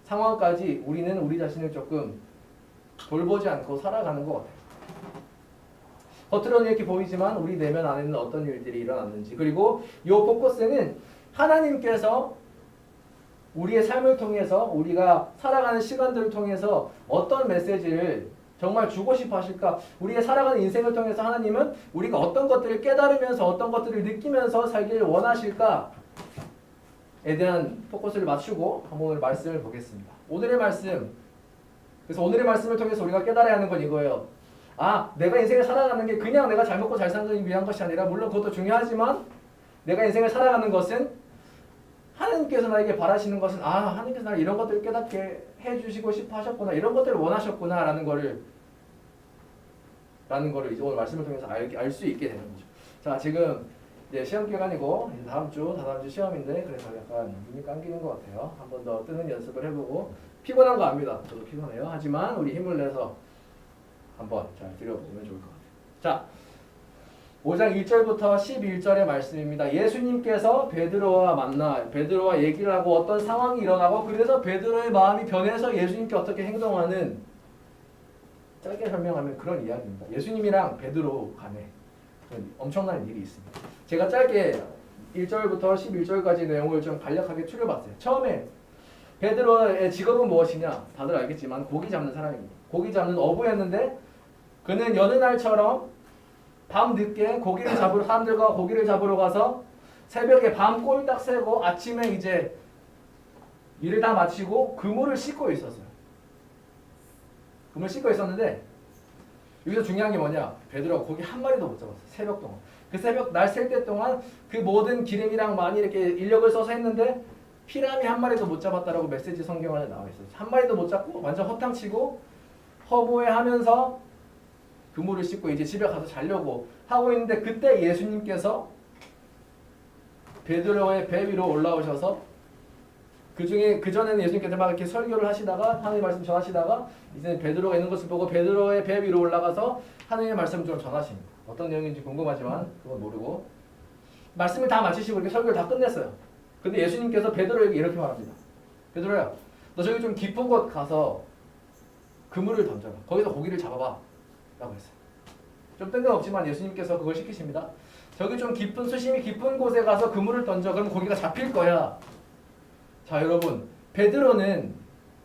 상황까지 우리는 우리 자신을 조금 돌보지 않고 살아가는 것 같아요. 겉으로는 이렇게 보이지만 우리 내면 안에는 어떤 일들이 일어났는지 그리고 이 포커스는 하나님께서 우리의 삶을 통해서 우리가 살아가는 시간들을 통해서 어떤 메시지를 정말 주고 싶어 하실까? 우리의 살아가는 인생을 통해서 하나님은 우리가 어떤 것들을 깨달으면서 어떤 것들을 느끼면서 살기를 원하실까에 대한 포커스를 맞추고 한번 오늘 말씀을 보겠습니다. 오늘의 말씀 그래서 오늘의 말씀을 통해서 우리가 깨달아야 하는 건 이거예요. 내가 인생을 살아가는 게 그냥 내가 잘 먹고 잘 사는 위한 것이 아니라 물론 그것도 중요하지만 내가 인생을 살아가는 것은 하나님께서 나에게 바라시는 것은 하나님께서 나를 이런 것들을 깨닫게 해주시고 싶어 하셨구나, 이런 것들을 원하셨구나 라는 거를 이제 오늘 말씀을 통해서 알 수 있게 되는 거죠. 자, 지금 이제 시험 기간이고 이제 다음 주 시험인데 그래서 약간 눈이 감기는 것 같아요. 한 번 더 뜨는 연습을 해보고 피곤한 거 압니다. 저도 피곤해요. 하지만 우리 힘을 내서 한번 잘 들여보면 좋을 것 같아요. 자, 5장 1절부터 11절의 말씀입니다. 예수님께서 베드로와 얘기를 하고 어떤 상황이 일어나고 그래서 베드로의 마음이 변해서 예수님께 어떻게 행동하는, 짧게 설명하면 그런 이야기입니다. 예수님이랑 베드로 간에 엄청난 일이 있습니다. 제가 짧게 1절부터 11절까지 내용을 좀 간략하게 추려봤어요. 처음에 베드로의 직업은 무엇이냐? 다들 알겠지만 고기 잡는 사람입니다. 고기 잡는 어부였는데 그는 여느 날처럼 밤 늦게 사람들과 고기를 잡으러 가서 새벽에 밤 꼴딱 새고 아침에 이제 일을 다 마치고 그물을 씻고 있었어요. 그물을 씻고 있었는데 여기서 중요한 게 뭐냐? 베드로가 고기 한 마리도 못 잡았어요. 새벽 동안. 그 새벽 날 셀 때 동안 그 모든 기름이랑 많이 이렇게 인력을 써서 했는데 피라미 한 마리도 못 잡았다라고 메시지 성경 안에 나와 있어요. 한 마리도 못 잡고 완전 허탕치고 허무해하면서 그물을 씻고 이제 집에 가서 자려고 하고 있는데 그때 예수님께서 베드로의 배 위로 올라오셔서 그전에는 예수님께서 막 이렇게 설교를 하시다가 하나님의 말씀 전하시다가 이제 베드로가 있는 것을 보고 베드로의 배 위로 올라가서 하나님의 말씀을 좀 전하십니다. 어떤 내용인지 궁금하지만 그건 모르고 말씀을 다 마치시고 이렇게 설교를 다 끝냈어요. 근데 예수님께서 베드로에게 이렇게 말합니다. 베드로야, 너 저기 좀 깊은 곳 가서 그물을 던져라. 거기서 고기를 잡아봐. 라고 했어요. 좀 뜬금없지만 예수님께서 그걸 시키십니다. 저기 좀 깊은 수심이 깊은 곳에 가서 그물을 던져. 그럼 고기가 잡힐 거야. 자, 여러분, 베드로는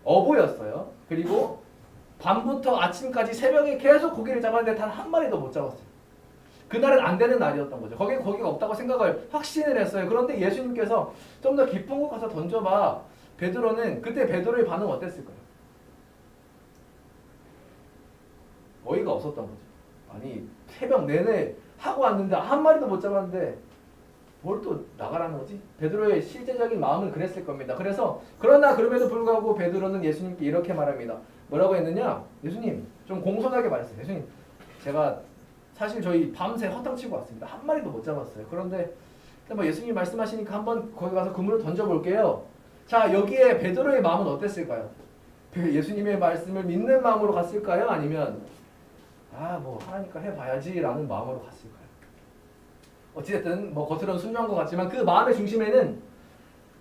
어부였어요. 그리고 밤부터 아침까지 새벽에 계속 고기를 잡았는데 단 한 마리도 못 잡았어요. 그날은 안 되는 날이었던 거죠. 거기에 고기가 없다고 생각을 확신을 했어요. 그런데 예수님께서 좀 더 깊은 곳 가서 던져봐. 그때 베드로의 반응 어땠을까요? 어이가 없었던 거죠. 아니, 새벽 내내 하고 왔는데 한 마리도 못 잡았는데 뭘 또 나가라는 거지? 베드로의 실제적인 마음은 그랬을 겁니다. 그러나 그럼에도 불구하고 베드로는 예수님께 이렇게 말합니다. 뭐라고 했느냐? 예수님, 좀 공손하게 말했어요. 예수님, 제가 사실 저희 밤새 허탕치고 왔습니다. 한 마리도 못 잡았어요. 그런데 뭐 예수님이 말씀하시니까 한번 거기 가서 그물을 던져볼게요. 자, 여기에 베드로의 마음은 어땠을까요? 예수님의 말씀을 믿는 마음으로 갔을까요? 아니면 뭐 하나니까 해봐야지 라는 마음으로 갔을까요? 어찌됐든 뭐 겉으로는 순종한 것 같지만 그 마음의 중심에는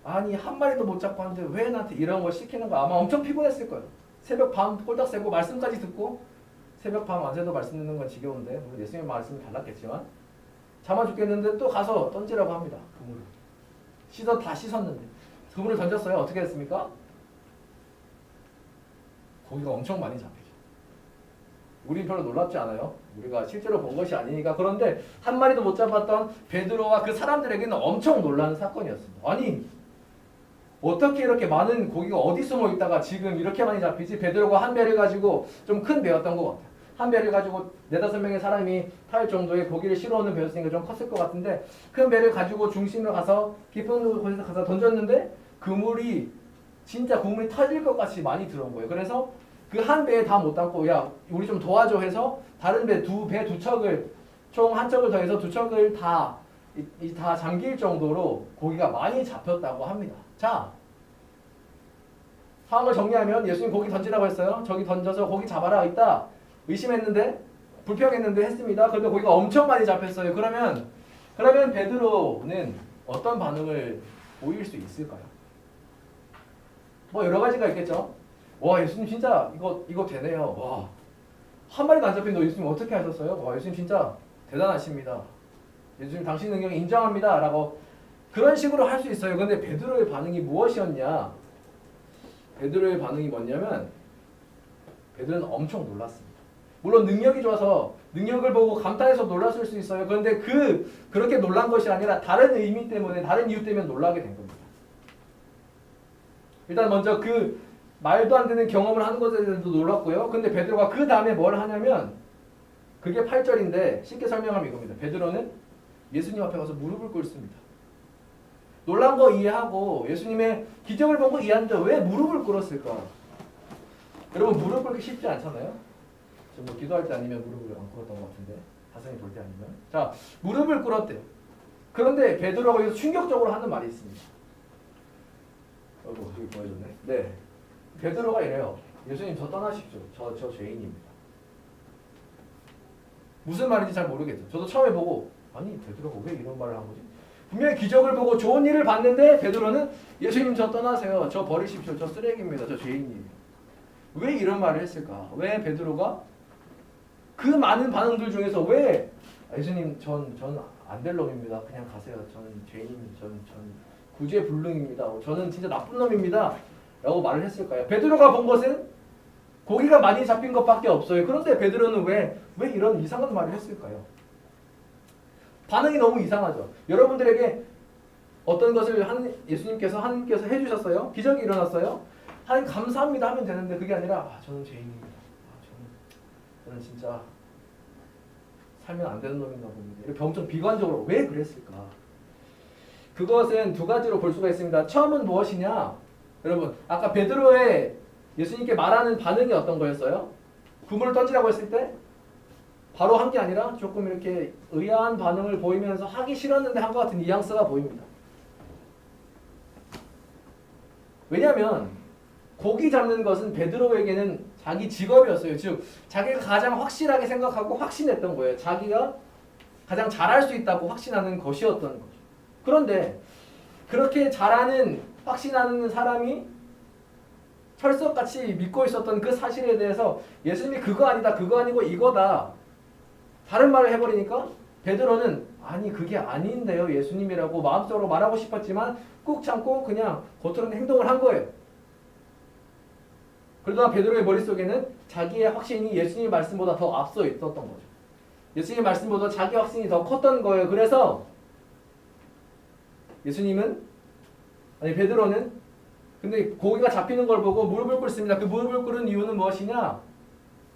아니 한 마리도 못 잡고 하는데 왜 나한테 이런 걸 시키는 거야? 아마 엄청 피곤했을 거예요. 새벽 밤 꼴딱 새고 말씀까지 듣고 새벽 밤 안 새도 말씀 듣는 건 지겨운데 물론 예수님의 말씀이 달랐겠지만 잠아 죽겠는데 또 가서 던지라고 합니다. 그물을 다 씻었는데 그물을 던졌어요. 어떻게 했습니까? 고기가 엄청 많이 잡히죠. 우리 별로 놀랍지 않아요. 우리가 실제로 본 것이 아니니까. 그런데 한 마리도 못 잡았던 베드로와 그 사람들에게는 엄청 놀라는 사건이었습니다. 아니 어떻게 이렇게 많은 고기가 어디 숨어 있다가 지금 이렇게 많이 잡히지? 베드로가 한 배를 가지고 좀 큰 배였던 것 같아요. 한 배를 가지고 4-5명의 사람이 탈 정도의 고기를 실어오는 배였으니까 좀 컸을 것 같은데 큰 배를 가지고 중심으로 가서 깊은 곳에서 가서 던졌는데 그물이 진짜 그물이 터질 것 같이 많이 들어온 거예요. 그래서 그 한 배에 다 못 담고 야 우리 좀 도와줘 해서 다른 배 두 척을 총 한 척을 더해서 2척을 다 잠길 정도로 고기가 많이 잡혔다고 합니다. 자, 상황을 정리하면 예수님 고기 던지라고 했어요. 저기 던져서 고기 잡아라 있다. 의심했는데 불평했는데 했습니다. 그런데 고기가 엄청 많이 잡혔어요. 그러면 베드로는 어떤 반응을 보일 수 있을까요? 뭐 여러 가지가 있겠죠. 와 예수님 진짜 이거 되네요. 와 한 마리도 안 잡힌데 예수님 어떻게 하셨어요? 와 예수님 진짜 대단하십니다. 예수님 당신 능력 인정합니다. 라고 그런 식으로 할 수 있어요. 근데 베드로의 반응이 무엇이었냐? 베드로의 반응이 뭐냐면 베드로는 엄청 놀랐습니다. 물론 능력이 좋아서 능력을 보고 감탄해서 놀랐을 수 있어요. 그런데 그렇게 놀란 것이 아니라 다른 의미 때문에 다른 이유 때문에 놀라게 된 겁니다. 일단 먼저 그 말도 안 되는 경험을 하는 것에 대해서도 놀랐고요. 근데 베드로가 그 다음에 뭘 하냐면 그게 8절인데 쉽게 설명하면 이겁니다. 베드로는 예수님 앞에 가서 무릎을 꿇습니다. 놀란 거 이해하고 예수님의 기적을 본 거 이해하는데 왜 무릎을 꿇었을까? 여러분 무릎 꿇기 쉽지 않잖아요. 저 뭐 기도할 때 아니면 무릎을 안 꿇었던 것 같은데 가슴이 돌 때 아니면 자 무릎을 꿇었대요. 그런데 베드로가 여기서 충격적으로 하는 말이 있습니다. 여기 보여줬네. 네, 베드로가 이래요. 예수님 저 떠나십시오. 저 죄인입니다. 무슨 말인지 잘 모르겠죠. 저도 처음에 보고 아니 베드로가 왜 이런 말을 한 거지? 분명히 기적을 보고 좋은 일을 봤는데 베드로는 예수님 저 떠나세요. 저 버리십시오. 저 쓰레기입니다. 저 죄인이에요. 왜 이런 말을 했을까? 왜 베드로가 그 많은 반응들 중에서 왜 예수님 전 안 될 놈입니다. 그냥 가세요. 저는 죄인입니다. 전 구제불능입니다. 저는 진짜 나쁜 놈입니다. 라고 말을 했을까요? 베드로가 본 것은 고기가 많이 잡힌 것밖에 없어요. 그런데 베드로는 왜 이런 이상한 말을 했을까요? 반응이 너무 이상하죠. 여러분들에게 어떤 것을 예수님께서 하나님께서 해주셨어요? 기적이 일어났어요? 하나님 감사합니다 하면 되는데 그게 아니라 저는 죄인입니다. 저는 진짜 살면 안 되는 놈인가 봅니다. 이렇게 엄청 비관적으로 왜 그랬을까? 그것은 두 가지로 볼 수가 있습니다. 처음은 무엇이냐? 여러분 아까 베드로의 예수님께 말하는 반응이 어떤 거였어요? 그물을 던지라고 했을 때 바로 한 게 아니라 조금 이렇게 의아한 반응을 보이면서 하기 싫었는데 한 것 같은 뉘앙스가 보입니다. 왜냐하면 고기 잡는 것은 베드로에게는 자기 직업이었어요. 즉 자기가 가장 확실하게 생각하고 확신했던 거예요. 자기가 가장 잘할 수 있다고 확신하는 것이었던 거죠. 그런데 그렇게 잘하는 확신하는 사람이 철석같이 믿고 있었던 그 사실에 대해서 예수님이 그거 아니다, 그거 아니고 이거다 다른 말을 해버리니까 베드로는 아니 그게 아닌데요 예수님이라고 마음속으로 말하고 싶었지만 꾹 참고 그냥 겉으로는 행동을 한 거예요. 그러다 베드로의 머릿속에는 자기의 확신이 예수님 말씀보다 더 앞서 있었던 거죠. 예수님 말씀보다 자기 확신이 더 컸던 거예요. 그래서 베드로는 근데 고기가 잡히는 걸 보고 무릎을 꿇습니다. 그 무릎을 꿇은 이유는 무엇이냐?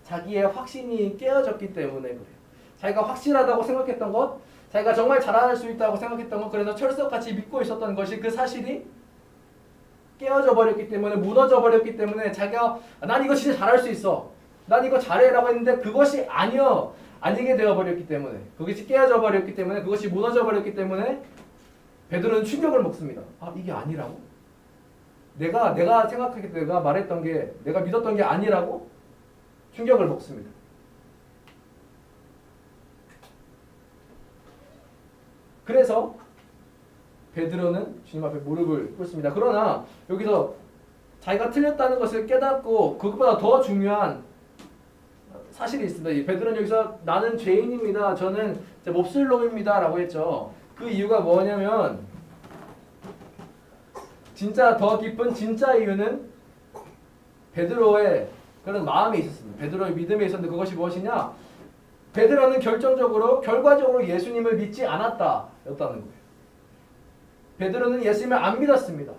자기의 확신이 깨어졌기 때문에 그래요. 자기가 확실하다고 생각했던 것, 자기가 정말 잘할 수 있다고 생각했던 것, 그래서 철석같이 믿고 있었던 것이 그 사실이 깨어져 버렸기 때문에 무너져 버렸기 때문에 자기가 난 이거 진짜 잘할 수 있어. 난 이거 잘해라고 했는데 그것이 아니게 되어 버렸기 때문에 그것이 깨어져 버렸기 때문에 그것이 무너져 버렸기 때문에 베드로는 충격을 먹습니다. 아 이게 아니라고? 내가 생각하기 때 내가 말했던 게 내가 믿었던 게 아니라고 충격을 먹습니다. 그래서 베드로는 주님 앞에 무릎을 꿇습니다. 그러나 여기서 자기가 틀렸다는 것을 깨닫고 그것보다 더 중요한 사실이 있습니다. 이 베드로는 여기서 나는 죄인입니다. 저는 몹쓸 놈입니다. 라고 했죠. 그 이유가 뭐냐면 진짜 더 깊은 진짜 이유는 베드로의 그런 마음이 있었습니다. 베드로의 믿음에 있었는데 그것이 무엇이냐? 베드로는 결과적으로 예수님을 믿지 않았다 였다는 거예요. 베드로는 예수님을 안 믿었습니다.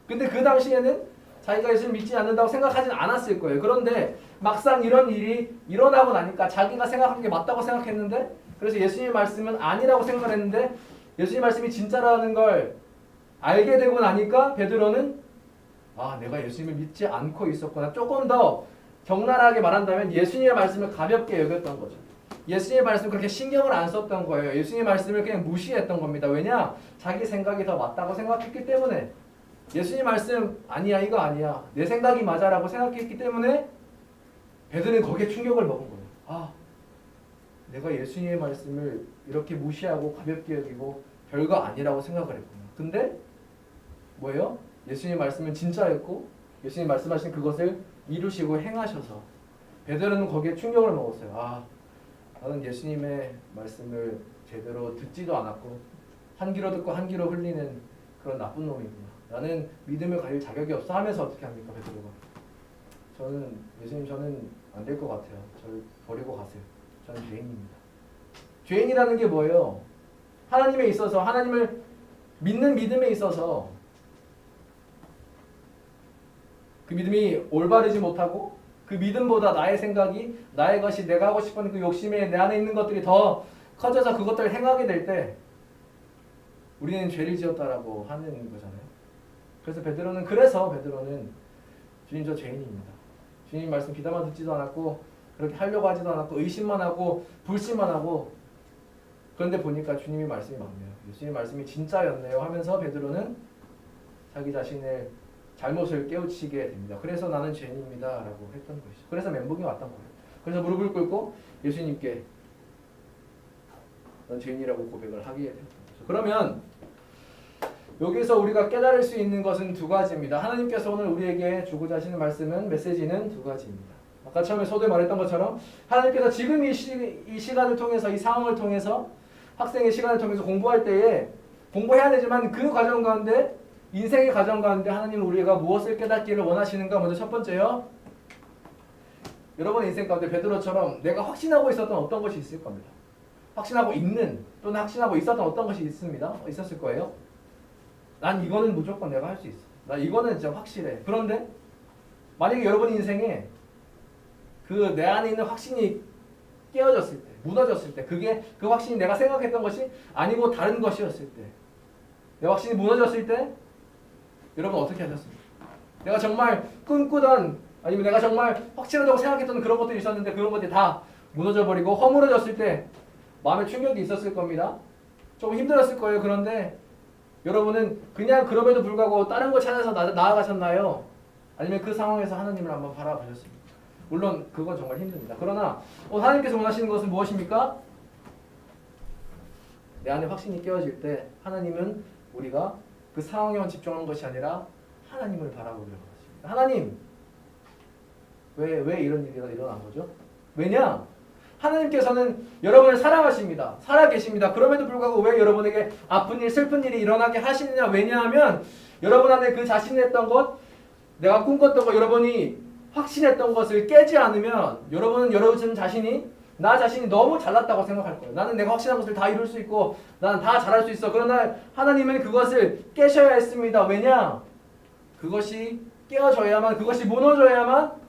근데 그 당시에는 자기가 예수님을 믿지 않는다고 생각하진 않았을 거예요. 그런데 막상 이런 일이 일어나고 나니까 자기가 생각한 게 맞다고 생각했는데 그래서 예수님의 말씀은 아니라고 생각했는데 예수님의 말씀이 진짜라는 걸 알게 되고 나니까 베드로는 내가 예수님을 믿지 않고 있었구나. 조금 더 적나라하게 말한다면 예수님의 말씀을 가볍게 여겼던 거죠. 예수님의 말씀을 그렇게 신경을 안 썼던 거예요. 예수님의 말씀을 그냥 무시했던 겁니다. 왜냐? 자기 생각이 더 맞다고 생각했기 때문에. 예수님 말씀 아니야 이거 아니야 내 생각이 맞아라고 생각했기 때문에 베드로는 거기에 충격을 먹은 거예요. 내가 예수님의 말씀을 이렇게 무시하고 가볍게 여기고 별거 아니라고 생각을 했구나. 근데 뭐예요? 예수님의 말씀은 진짜였고 예수님 말씀하신 그것을 이루시고 행하셔서 베드로는 거기에 충격을 먹었어요. 나는 예수님의 말씀을 제대로 듣지도 않았고 한 귀로 듣고 한 귀로 흘리는 그런 나쁜 놈이구나. 나는 믿음을 가질 자격이 없어 하면서 어떻게 합니까 베드로가? 예수님 안 될 것 같아요. 저를 버리고 가세요. 저는 죄인입니다. 죄인이라는 게 뭐예요? 하나님에 있어서 하나님을 믿는 믿음에 있어서 그 믿음이 올바르지 못하고 그 믿음보다 나의 생각이, 나의 것이, 내가 하고 싶은 그 욕심에 내 안에 있는 것들이 더 커져서 그것들을 행하게 될 때 우리는 죄를 지었다라고 하는 거잖아요. 그래서 베드로는 주님 저 죄인입니다. 주님 말씀 귀담아 듣지도 않았고 그렇게 하려고 하지도 않았고 의심만 하고 불신만 하고 그런데 보니까 주님이 말씀이 맞네요. 예수님 말씀이 진짜였네요 하면서 베드로는 자기 자신의 잘못을 깨우치게 됩니다. 그래서 나는 죄인입니다 라고 했던 것이죠. 그래서 멘붕이 왔던 거예요. 그래서 무릎을 꿇고 예수님께 넌 죄인이라고 고백을 하게 되었던 거죠. 그러면 여기서 우리가 깨달을 수 있는 것은 두 가지입니다. 하나님께서 오늘 우리에게 주고자 하시는 말씀은, 메시지는 두 가지입니다. 아까 처음에 서두에 말했던 것처럼 하나님께서 지금 이 시간을 통해서, 이 상황을 통해서, 학생의 시간을 통해서 공부할 때에 공부해야 되지만 그 과정 가운데, 인생의 과정 가운데 하나님은 우리가 무엇을 깨닫기를 원하시는가? 먼저 첫 번째요. 여러분의 인생 가운데 베드로처럼 내가 확신하고 있었던 어떤 것이 있을 겁니다. 확신하고 있는 또는 확신하고 있었던 어떤 것이 있었을 거예요. 난 이거는 무조건 내가 할 수 있어. 나 이거는 진짜 확실해. 그런데 만약에 여러분 인생에 그 내 안에 있는 확신이 깨어졌을 때, 무너졌을 때, 그 확신이 내가 생각했던 것이 아니고 다른 것이었을 때, 내 확신이 무너졌을 때, 여러분 어떻게 하셨습니까? 내가 정말 꿈꾸던, 아니면 내가 정말 확실하다고 생각했던 그런 것들이 있었는데 그런 것들이 다 무너져 버리고 허물어졌을 때 마음에 충격이 있었을 겁니다. 조금 힘들었을 거예요. 그런데 여러분은 그냥 그럼에도 불구하고 다른 걸 찾아서 나아가셨나요? 아니면 그 상황에서 하나님을 한번 바라보셨습니까? 물론 그건 정말 힘듭니다. 그러나 하나님께서 원하시는 것은 무엇입니까? 내 안에 확신이 깨어질 때 하나님은 우리가 그 상황에만 집중하는 것이 아니라 하나님을 바라보기를 원하십니다. 하나님, 왜 이런 일이 일어난 거죠? 왜냐? 하나님께서는 여러분을 사랑하십니다. 살아계십니다. 그럼에도 불구하고 왜 여러분에게 아픈 일, 슬픈 일이 일어나게 하시느냐? 왜냐하면 여러분 안에 그 자신이 했던 것, 내가 꿈꿨던 것, 여러분이 확신했던 것을 깨지 않으면 여러분은 여러분 자신이, 나 자신이 너무 잘났다고 생각할 거예요. 나는 내가 확신한 것을 다 이룰 수 있고 나는 다 잘할 수 있어. 그러나 하나님은 그것을 깨셔야 했습니다. 왜냐? 그것이 깨어져야만, 그것이 무너져야만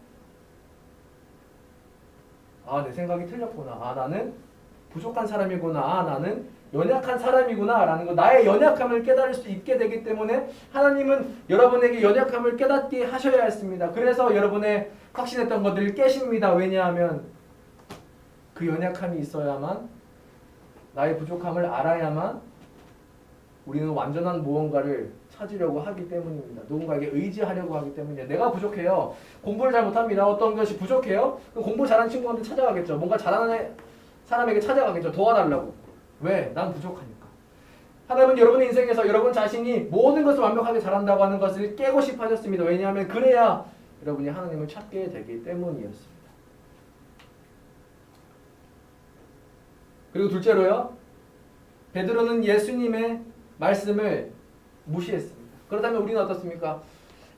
내 생각이 틀렸구나. 나는 부족한 사람이구나. 나는 연약한 사람이구나 라는 거, 나의 연약함을 깨달을 수 있게 되기 때문에 하나님은 여러분에게 연약함을 깨닫게 하셔야 했습니다. 그래서 여러분의 확신했던 것들을 깨십니다. 왜냐하면 그 연약함이 있어야만, 나의 부족함을 알아야만 우리는 완전한 무언가를 찾으려고 하기 때문입니다. 누군가에게 의지하려고 하기 때문이에요. 내가 부족해요. 공부를 잘 못합니다. 어떤 것이 부족해요? 그럼 공부 잘하는 친구한테 찾아가겠죠. 뭔가 잘하는 사람에게 찾아가겠죠. 도와달라고. 왜? 난 부족하니까. 하나님은 여러분의 인생에서 여러분 자신이 모든 것을 완벽하게 잘한다고 하는 것을 깨고 싶어 하셨습니다. 왜냐하면 그래야 여러분이 하나님을 찾게 되기 때문이었습니다. 그리고 둘째로요. 베드로는 예수님의 말씀을 무시했습니다. 그렇다면 우리는 어떻습니까?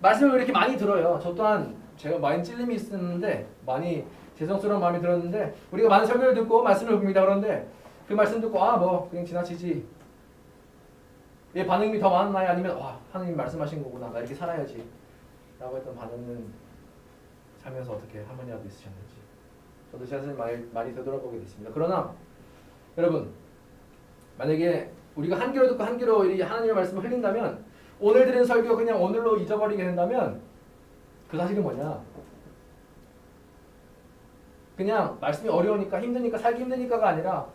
말씀을 왜 이렇게 많이 들어요? 저 또한 제가 많이 찔림이 있었는데, 많이 죄송스러운 마음이 들었는데, 우리가 많은 설교를 듣고 말씀을 봅니다. 그런데 그 말씀 듣고 그냥 지나치지. 얘 반응이 더 많나요? 아니면 하나님 말씀하신 거구나. 나 이렇게 살아야지. 라고 했던 반응은 살면서 어떻게 한 번이라도 있으셨는지. 저도 제 자신을 많이 되돌아보게 됐습니다. 그러나 여러분, 만약에 우리가 한 귀로 듣고 한 귀로 하나님의 말씀을 흘린다면, 오늘 들은 설교 그냥 오늘로 잊어버리게 된다면 그 사실은 뭐냐? 그냥 말씀이 어려우니까, 힘드니까, 살기 힘드니까가 아니라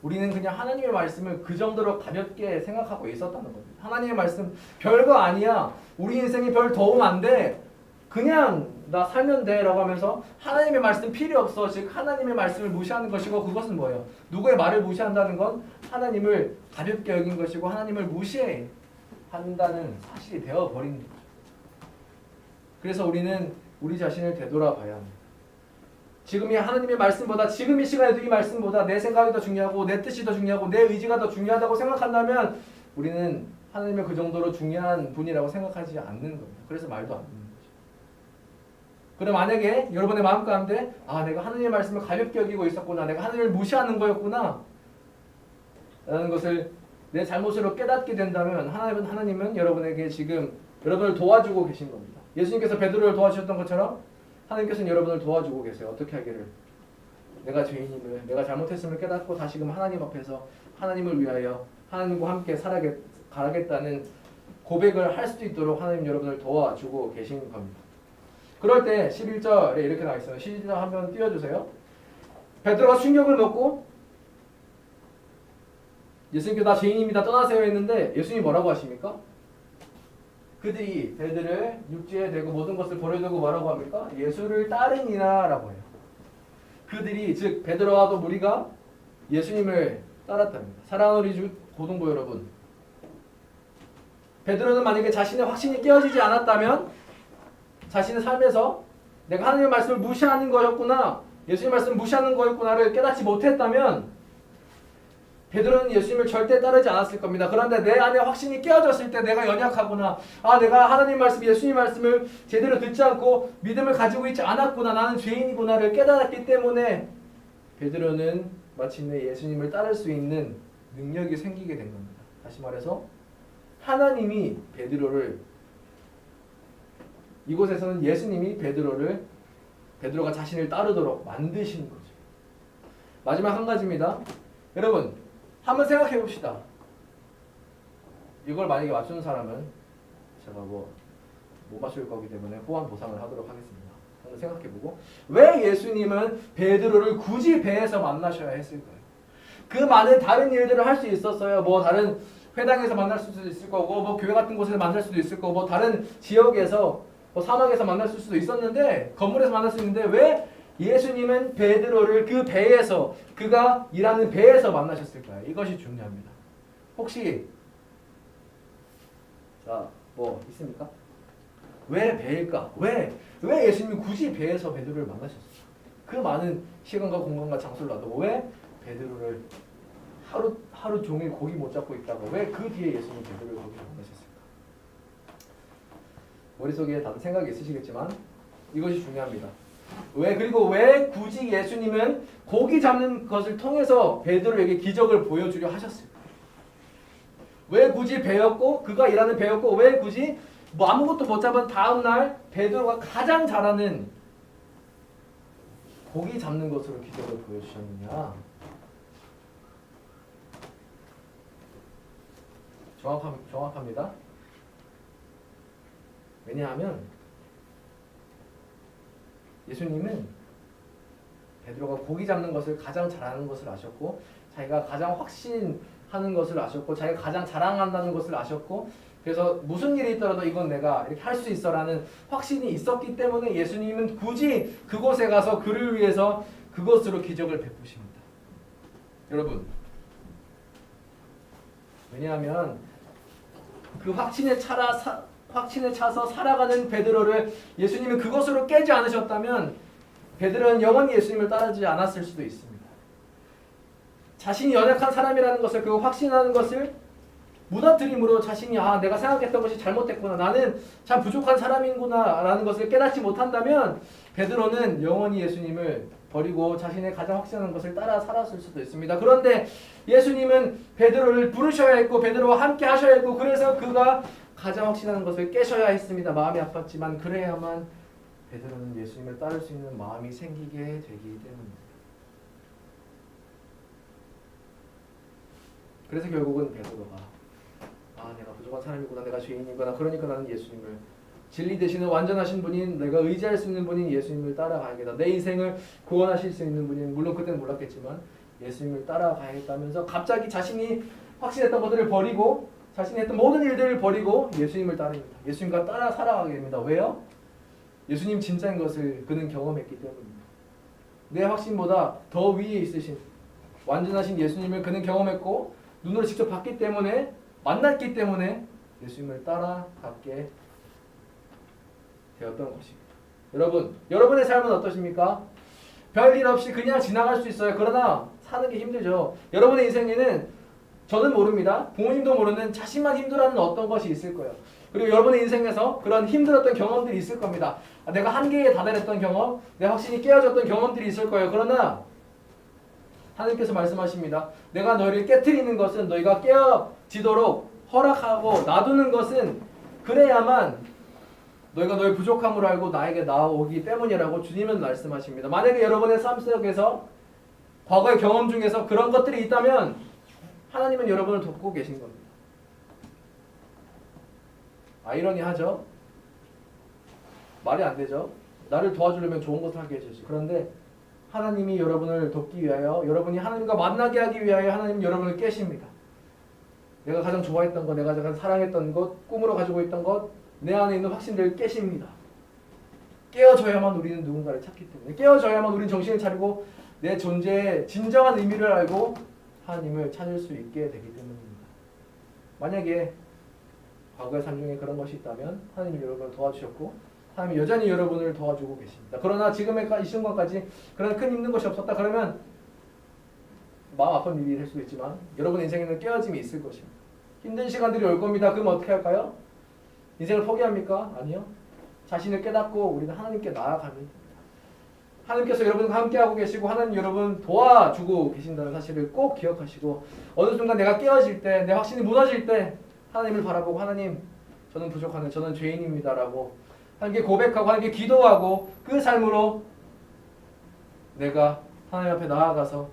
우리는 그냥 하나님의 말씀을 그 정도로 가볍게 생각하고 있었다는 겁니다. 하나님의 말씀 별거 아니야. 우리 인생이 별 도움 안 돼. 그냥 나 살면 돼 라고 하면서 하나님의 말씀 필요 없어. 즉 하나님의 말씀을 무시하는 것이고, 그것은 뭐예요? 누구의 말을 무시한다는 건 하나님을 가볍게 여긴 것이고 하나님을 무시한다는 사실이 되어버린 거죠. 그래서 우리는 우리 자신을 되돌아봐야 합니다. 지금 이 하나님의 말씀보다, 지금 이 시간에도 이 말씀보다 내 생각이 더 중요하고 내 뜻이 더 중요하고 내 의지가 더 중요하다고 생각한다면 우리는 하나님을 그 정도로 중요한 분이라고 생각하지 않는 겁니다. 그래서 말도 안 듣는 거죠. 그럼 만약에 여러분의 마음 가운데 내가 하나님의 말씀을 가볍게 여기고 있었구나, 내가 하나님을 무시하는 거였구나 라는 것을 내 잘못으로 깨닫게 된다면 하나님은 여러분에게 지금 여러분을 도와주고 계신 겁니다. 예수님께서 베드로를 도와주셨던 것처럼 하나님께서는 여러분을 도와주고 계세요. 어떻게 하기를? 내가 죄인임을, 내가 잘못했음을 깨닫고 다시금 하나님 앞에서 하나님을 위하여 하나님과 함께 살아가겠다는 고백을 할 수도 있도록 하나님 여러분을 도와주고 계신 겁니다. 그럴 때 11절에 이렇게 나와 있어요. 11절 한번 띄워주세요. 베드로가 충격을 먹고 예수님께 나 죄인입니다 떠나세요 했는데 예수님이 뭐라고 하십니까? 그들이 배들을 육지에 대고 모든 것을 버려두고 뭐라고 합니까? 예수를 따르니라 라고 해요. 그들이 즉 베드로와 또 무리가 예수님을 따랐답니다. 사랑하는 우리 주 고등부 여러분, 베드로는 만약에 자신의 확신이 깨어지지 않았다면 자신의 삶에서 내가 하나님의 말씀을 무시하는 거였구나, 예수님의 말씀을 무시하는 거였구나를 깨닫지 못했다면 베드로는 예수님을 절대 따르지 않았을 겁니다. 그런데 내 안에 확신이 깨어졌을 때 내가 연약하구나, 내가 하나님 말씀, 예수님 말씀을 제대로 듣지 않고 믿음을 가지고 있지 않았구나, 나는 죄인이구나를 깨달았기 때문에 베드로는 마침내 예수님을 따를 수 있는 능력이 생기게 된 겁니다. 다시 말해서 하나님이 베드로를, 이곳에서는 예수님이 베드로가 자신을 따르도록 만드신 거죠. 마지막 한 가지입니다. 여러분 한번 생각해 봅시다. 이걸 만약에 맞추는 사람은 제가 못 맞출 거기 때문에 후한 보상을 하도록 하겠습니다. 한번 생각해 보고, 왜 예수님은 베드로를 굳이 배에서 만나셔야 했을까요? 그 많은 다른 일들을 할 수 있었어요. 뭐 다른 회당에서 만날 수도 있을 거고, 뭐 교회 같은 곳에서 만날 수도 있을 거고, 뭐 다른 지역에서, 뭐 사막에서 만날 수도 있었는데, 건물에서 만날 수 있는데, 왜 예수님은 베드로를 그 배에서, 그가 일하는 배에서 만나셨을까요? 이것이 중요합니다. 혹시 뭐 있습니까? 왜 배일까? 왜 예수님이 굳이 배에서 베드로를 만나셨을까? 그 많은 시간과 공간과 장소를 놔두고 왜 베드로를 하루 종일 고기 못 잡고 있다가 왜 그 뒤에 예수님이 베드로를 거기 만나셨을까? 머릿속에 다들 생각이 있으시겠지만 이것이 중요합니다. 그리고 왜 굳이 예수님은 고기 잡는 것을 통해서 베드로에게 기적을 보여주려 하셨을까? 왜 굳이 배였고, 그가 일하는 배였고, 왜 굳이 뭐 아무것도 못 잡은 다음날 베드로가 가장 잘하는 고기 잡는 것으로 기적을 보여주셨느냐? 정확합니다. 왜냐하면 예수님은 베드로가 고기 잡는 것을 가장 잘하는 것을 아셨고, 자기가 가장 확신하는 것을 아셨고, 자기가 가장 자랑한다는 것을 아셨고, 그래서 무슨 일이 있더라도 이건 내가 이렇게 할 수 있어라는 확신이 있었기 때문에 예수님은 굳이 그곳에 가서 그를 위해서 그것으로 기적을 베푸십니다. 여러분, 왜냐하면 그 확신에 차서 살아가는 베드로를 예수님이 그것으로 깨지 않으셨다면 베드로는 영원히 예수님을 따르지 않았을 수도 있습니다. 자신이 연약한 사람이라는 것을, 그 확신하는 것을 무너뜨림으로 자신이 내가 생각했던 것이 잘못됐구나, 나는 참 부족한 사람이구나 라는 것을 깨닫지 못한다면 베드로는 영원히 예수님을 버리고 자신의 가장 확신하는 것을 따라 살았을 수도 있습니다. 그런데 예수님은 베드로를 부르셔야 했고 베드로와 함께 하셔야 했고, 그래서 그가 가장 확신하는 것을 깨셔야 했습니다. 마음이 아팠지만 그래야만 베드로는 예수님을 따를 수 있는 마음이 생기게 되기 때문입니다. 그래서 결국은 베드로가 내가 부족한 사람이구나, 내가 죄인이구나, 그러니까 나는 예수님을, 진리 되시는 완전하신 분인, 내가 의지할 수 있는 분인 예수님을 따라가야겠다, 내 인생을 구원하실 수 있는 분인, 물론 그때는 몰랐겠지만 예수님을 따라가야겠다면서 갑자기 자신이 확신했던 것들을 버리고, 자신이 했던 모든 일들을 버리고 예수님을 따릅니다. 예수님과 따라 살아가게 됩니다. 왜요? 예수님 진짜인 것을 그는 경험했기 때문입니다. 내 확신보다 더 위에 있으신 완전하신 예수님을 그는 경험했고, 눈으로 직접 봤기 때문에, 만났기 때문에 예수님을 따라가게 되었던 것입니다. 여러분의 삶은 어떠십니까? 별일 없이 그냥 지나갈 수 있어요. 그러나 사는 게 힘들죠. 여러분의 인생에는, 저는 모릅니다, 부모님도 모르는 자신만 힘들어하는 어떤 것이 있을 거예요. 그리고 여러분의 인생에서 그런 힘들었던 경험들이 있을 겁니다. 내가 한계에 다다랐던 경험, 내 확신이 깨어졌던 경험들이 있을 거예요. 그러나 하나님께서 말씀하십니다. 내가 너희를 깨트리는 것은, 너희가 깨어지도록 허락하고 놔두는 것은, 그래야만 너희가 너의 부족함을 알고 나에게 나아오기 때문이라고 주님은 말씀하십니다. 만약에 여러분의 삶 속에서 과거의 경험 중에서 그런 것들이 있다면 하나님은 여러분을 돕고 계신 겁니다. 아이러니하죠? 말이 안 되죠? 나를 도와주려면 좋은 것을 하게 해주지. 그런데 하나님이 여러분을 돕기 위하여, 여러분이 하나님과 만나게 하기 위하여 하나님은 여러분을 깨십니다. 내가 가장 좋아했던 것, 내가 가장 사랑했던 것, 꿈으로 가지고 있던 것, 내 안에 있는 확신들을 깨십니다. 깨어져야만 우리는 누군가를 찾기 때문에, 깨어져야만 우리는 정신을 차리고 내 존재의 진정한 의미를 알고 하나님을 찾을 수 있게 되기 때문입니다. 만약에 과거의 삶 중에 그런 것이 있다면 하나님이 여러분을 도와주셨고 하나님이 여전히 여러분을 도와주고 계십니다. 그러나 지금의 이 순간까지 그런 큰 힘든 것이 없었다 그러면 마음 아픈 일이 될 수도 있지만 여러분의 인생에는 깨어짐이 있을 것입니다. 힘든 시간들이 올 겁니다. 그럼 어떻게 할까요? 인생을 포기합니까? 아니요. 자신을 깨닫고 우리는 하나님께 나아가면 됩니다. 하나님께서 여러분과 함께하고 계시고 하나님 여러분 도와주고 계신다는 사실을 꼭 기억하시고 어느 순간 내가 깨어질 때, 내 확신이 무너질 때 하나님을 바라보고 하나님 저는 부족하네, 저는 죄인입니다 라고 하나님께 고백하고 하나님께 기도하고 그 삶으로 내가 하나님 앞에 나아가서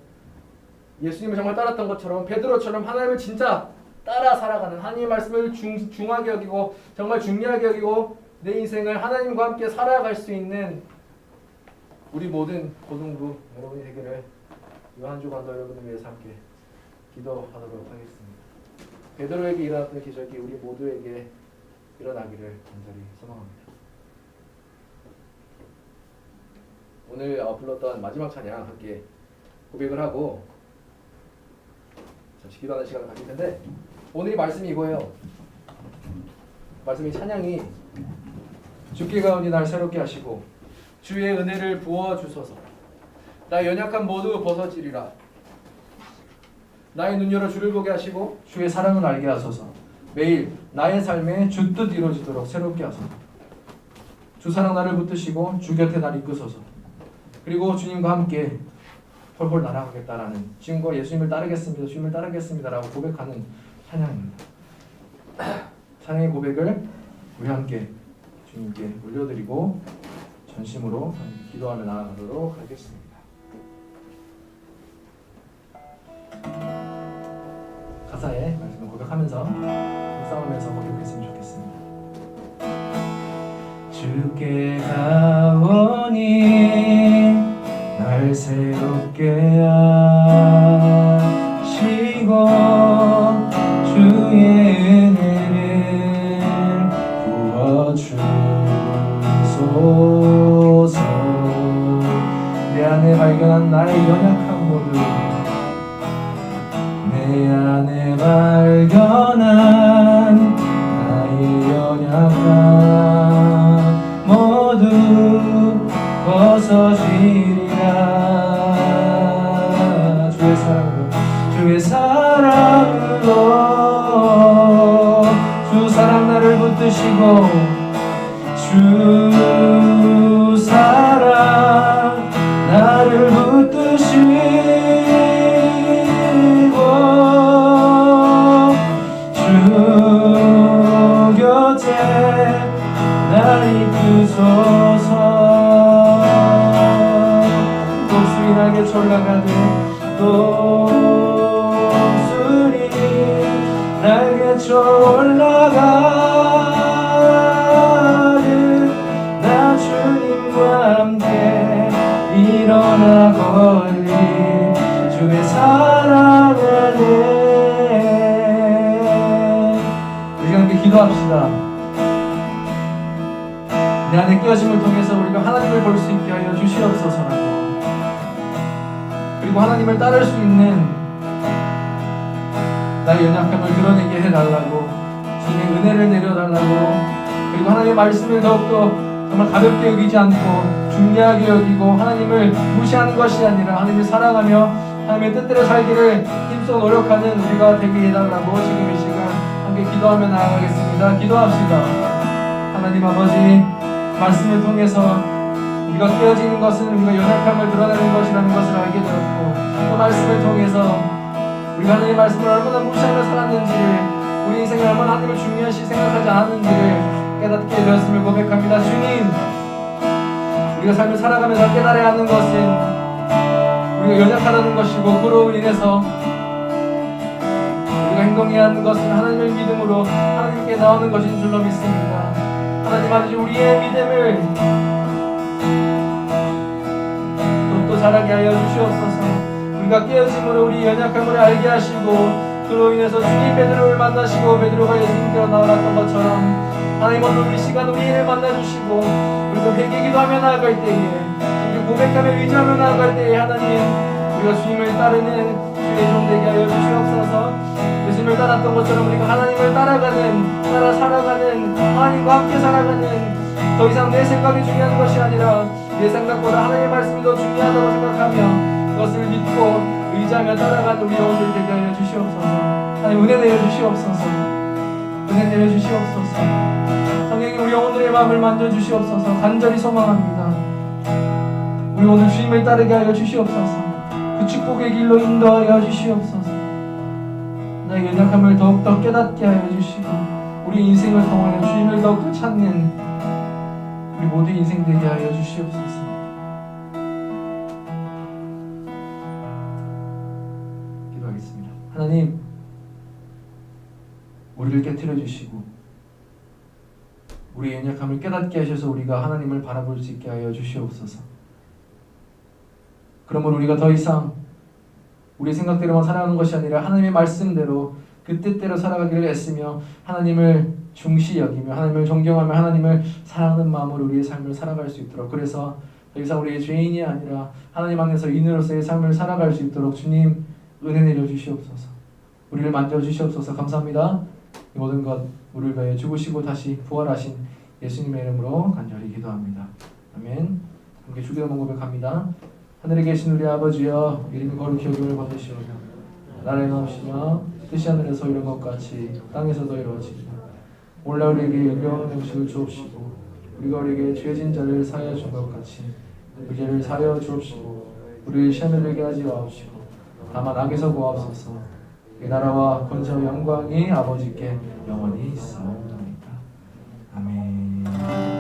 예수님을 정말 따랐던 것처럼 베드로처럼 하나님을 진짜 따라 살아가는, 하나님의 말씀을 중하게 여기고 정말 중요하게 여기고 내 인생을 하나님과 함께 살아갈 수 있는 우리 모든 고등부 여러분이 되기를 이 한 주간도 여러분을 위해서 함께 기도하도록 하겠습니다. 베드로에게 일어났던 기적이 우리 모두에게 일어나기를 간절히 소망합니다. 오늘 불렀던 마지막 찬양 함께 고백을 하고 잠시 기도하는 시간을 가질 텐데 오늘 이 말씀이 이거예요. 말씀이 찬양이 주께 가오니 날 새롭게 하시고 주의 은혜를 부어주소서 나의 연약한 모두 벗어지리라 나의 눈 열어 주를 보게 하시고 주의 사랑을 알게 하소서. 매일 나의 삶에 주 뜻 이루어지도록 새롭게 하소서. 주 사랑 나를 붙드시고 주 곁에 날 이끄소서. 그리고 주님과 함께 홀홀 날아가겠다라는, 주님과 예수님을 따르겠습니다, 주님을 따르겠습니다라고 고백하는 찬양입니다. 찬양의 고백을 우리 함께 주님께 올려드리고 전심으로 기도하며 나아가도록 하겠습니다. 가사에 말씀을 고백하면서 싸우면서 고백했으면 좋겠습니다. 주께 가오니 날 새롭게 하시고 주의 은혜를 부어주소서. 내 안에 발견한 나의 연약한 모두, 내 안에 발견한 나의 연약함 모두 벗어지리라. 주의 사랑으로 주 사랑 나를 붙드시고 주 사랑 나를 붙드시고 주 곁에 날 이끄소서. 독수리 날개 올라가듯 독수리 날개 올라가듯 나 주님과 함께 일어나 걸리 주의 사랑 안에. 우리 함께 기도합시다. 내 안에 깨어짐을 통해서 우리가 하나님을 볼 수 있게 하여 주시옵소서라고, 그리고 하나님을 따를 수 있는 나의 연약함을 드러내게 해달라고, 주님의 은혜를 내려달라고, 그리고 하나님의 말씀을 더욱더 정말 가볍게 여기지 않고 중요하게 여기고 하나님을 무시하는 것이 아니라 하나님을 사랑하며 하나님의 뜻대로 살기를 힘써 노력하는 우리가 되게 해달라고 지금 이 시간 함께 기도하며 나아가겠습니다. 기도합시다. 하나님 아버지, 말씀을 통해서 우리가 깨어지는 것은 우리가 연약함을 드러내는 것이라는 것을 알게 되었고, 그 말씀을 통해서 우리가 하나님의 말씀을 얼마나 무시하며 살았는지를, 우리 인생에 얼마나 하나님을 중요시 생각하지 않았는지를 깨닫게 되었음을 고백합니다. 주님, 우리가 삶을 살아가면서 깨달아야 하는 것은 우리가 연약하다는 것이고, 그로 인해서 우리가 행동해야 하는 것은 하나님을 믿음으로 하나님께 나오는 것인 줄로 믿습니다. 하나님 아버지, 우리의 믿음을 또 자라게 하여 주시옵소서. 우리가 깨어짐으로 우리 연약함을 알게 하시고, 그로 인해서 주님 베드로를 만나시고 베드로가 예수님께로 나아갔던 것처럼 하나님 오늘 우리 시간 우리를 만나주시고, 우리가 회개 기도하며 나아갈 때에, 우리 고백하며 의지하며 나아갈 때에 하나님, 우리가 주님을 따르는 주의 종 되게 하여 주시옵소서. 예수님을 따랐던 것처럼 우리가 하나님을 따라 살아가는, 하나님과 함께 살아가는, 더 이상 내 생각이 중요한 것이 아니라 내 생각보다 하나님의 말씀이 더 중요하다고 생각하며 그것을 믿고 의지하며 따라가는 우리 영혼들 되게 하여 주시옵소서. 하나님 은혜 내려 주시옵소서. 은혜 내려 주시옵소서. 성령님 우리 영혼들의 마음을 만져 주시옵소서. 간절히 소망합니다. 우리 오늘 주님을 따르게 하여 주시옵소서. 그 축복의 길로 인도하여 주시옵소서. 나의 연약함을 더욱더 깨닫게 하여 주시고, 우리 인생을 통하여 주님을 더욱더 찾는 우리 모두 인생 되게 하여 주시옵소서. 기도하겠습니다. 하나님, 우리를 깨트려 주시고 우리의 연약함을 깨닫게 하셔서 우리가 하나님을 바라볼 수 있게 하여 주시옵소서. 그러므로 우리가 더 이상 우리 생각대로만 살아가는 것이 아니라 하나님의 말씀대로 그 뜻대로 살아가기를 애쓰며 하나님을 중시 여기며 하나님을 존경하며 하나님을 사랑하는 마음으로 우리의 삶을 살아갈 수 있도록, 그래서 더 이상 우리의 죄인이 아니라 하나님 안에서 인으로서의 삶을 살아갈 수 있도록 주님 은혜 내려 주시옵소서. 우리를 만져 주시옵소서. 감사합니다. 이 모든 것 우리를 위하여 죽으시고 다시 부활하신 예수님의 이름으로 간절히 기도합니다. 아멘. 함께 주기도문 고백합니다. 하늘에 계신 우리 아버지여, 이름이 거룩히 여김을 받으시오며 나라의 나옵시며 뜻이 하늘에서 이룬 것 같이 땅에서도 이루어지리라. 오늘날 우리에게 영광의 음식을 주옵시고, 우리가 우리에게 죄진 자를 사하여 준 것 같이 우리 죄를 사하여 주옵시고, 우리를 시험에 들게 하지 마옵시고 다만 악에서 구하옵소서. 이 나라와 권세와 영광이 아버지께 영원히 있사옵나이다. 아멘.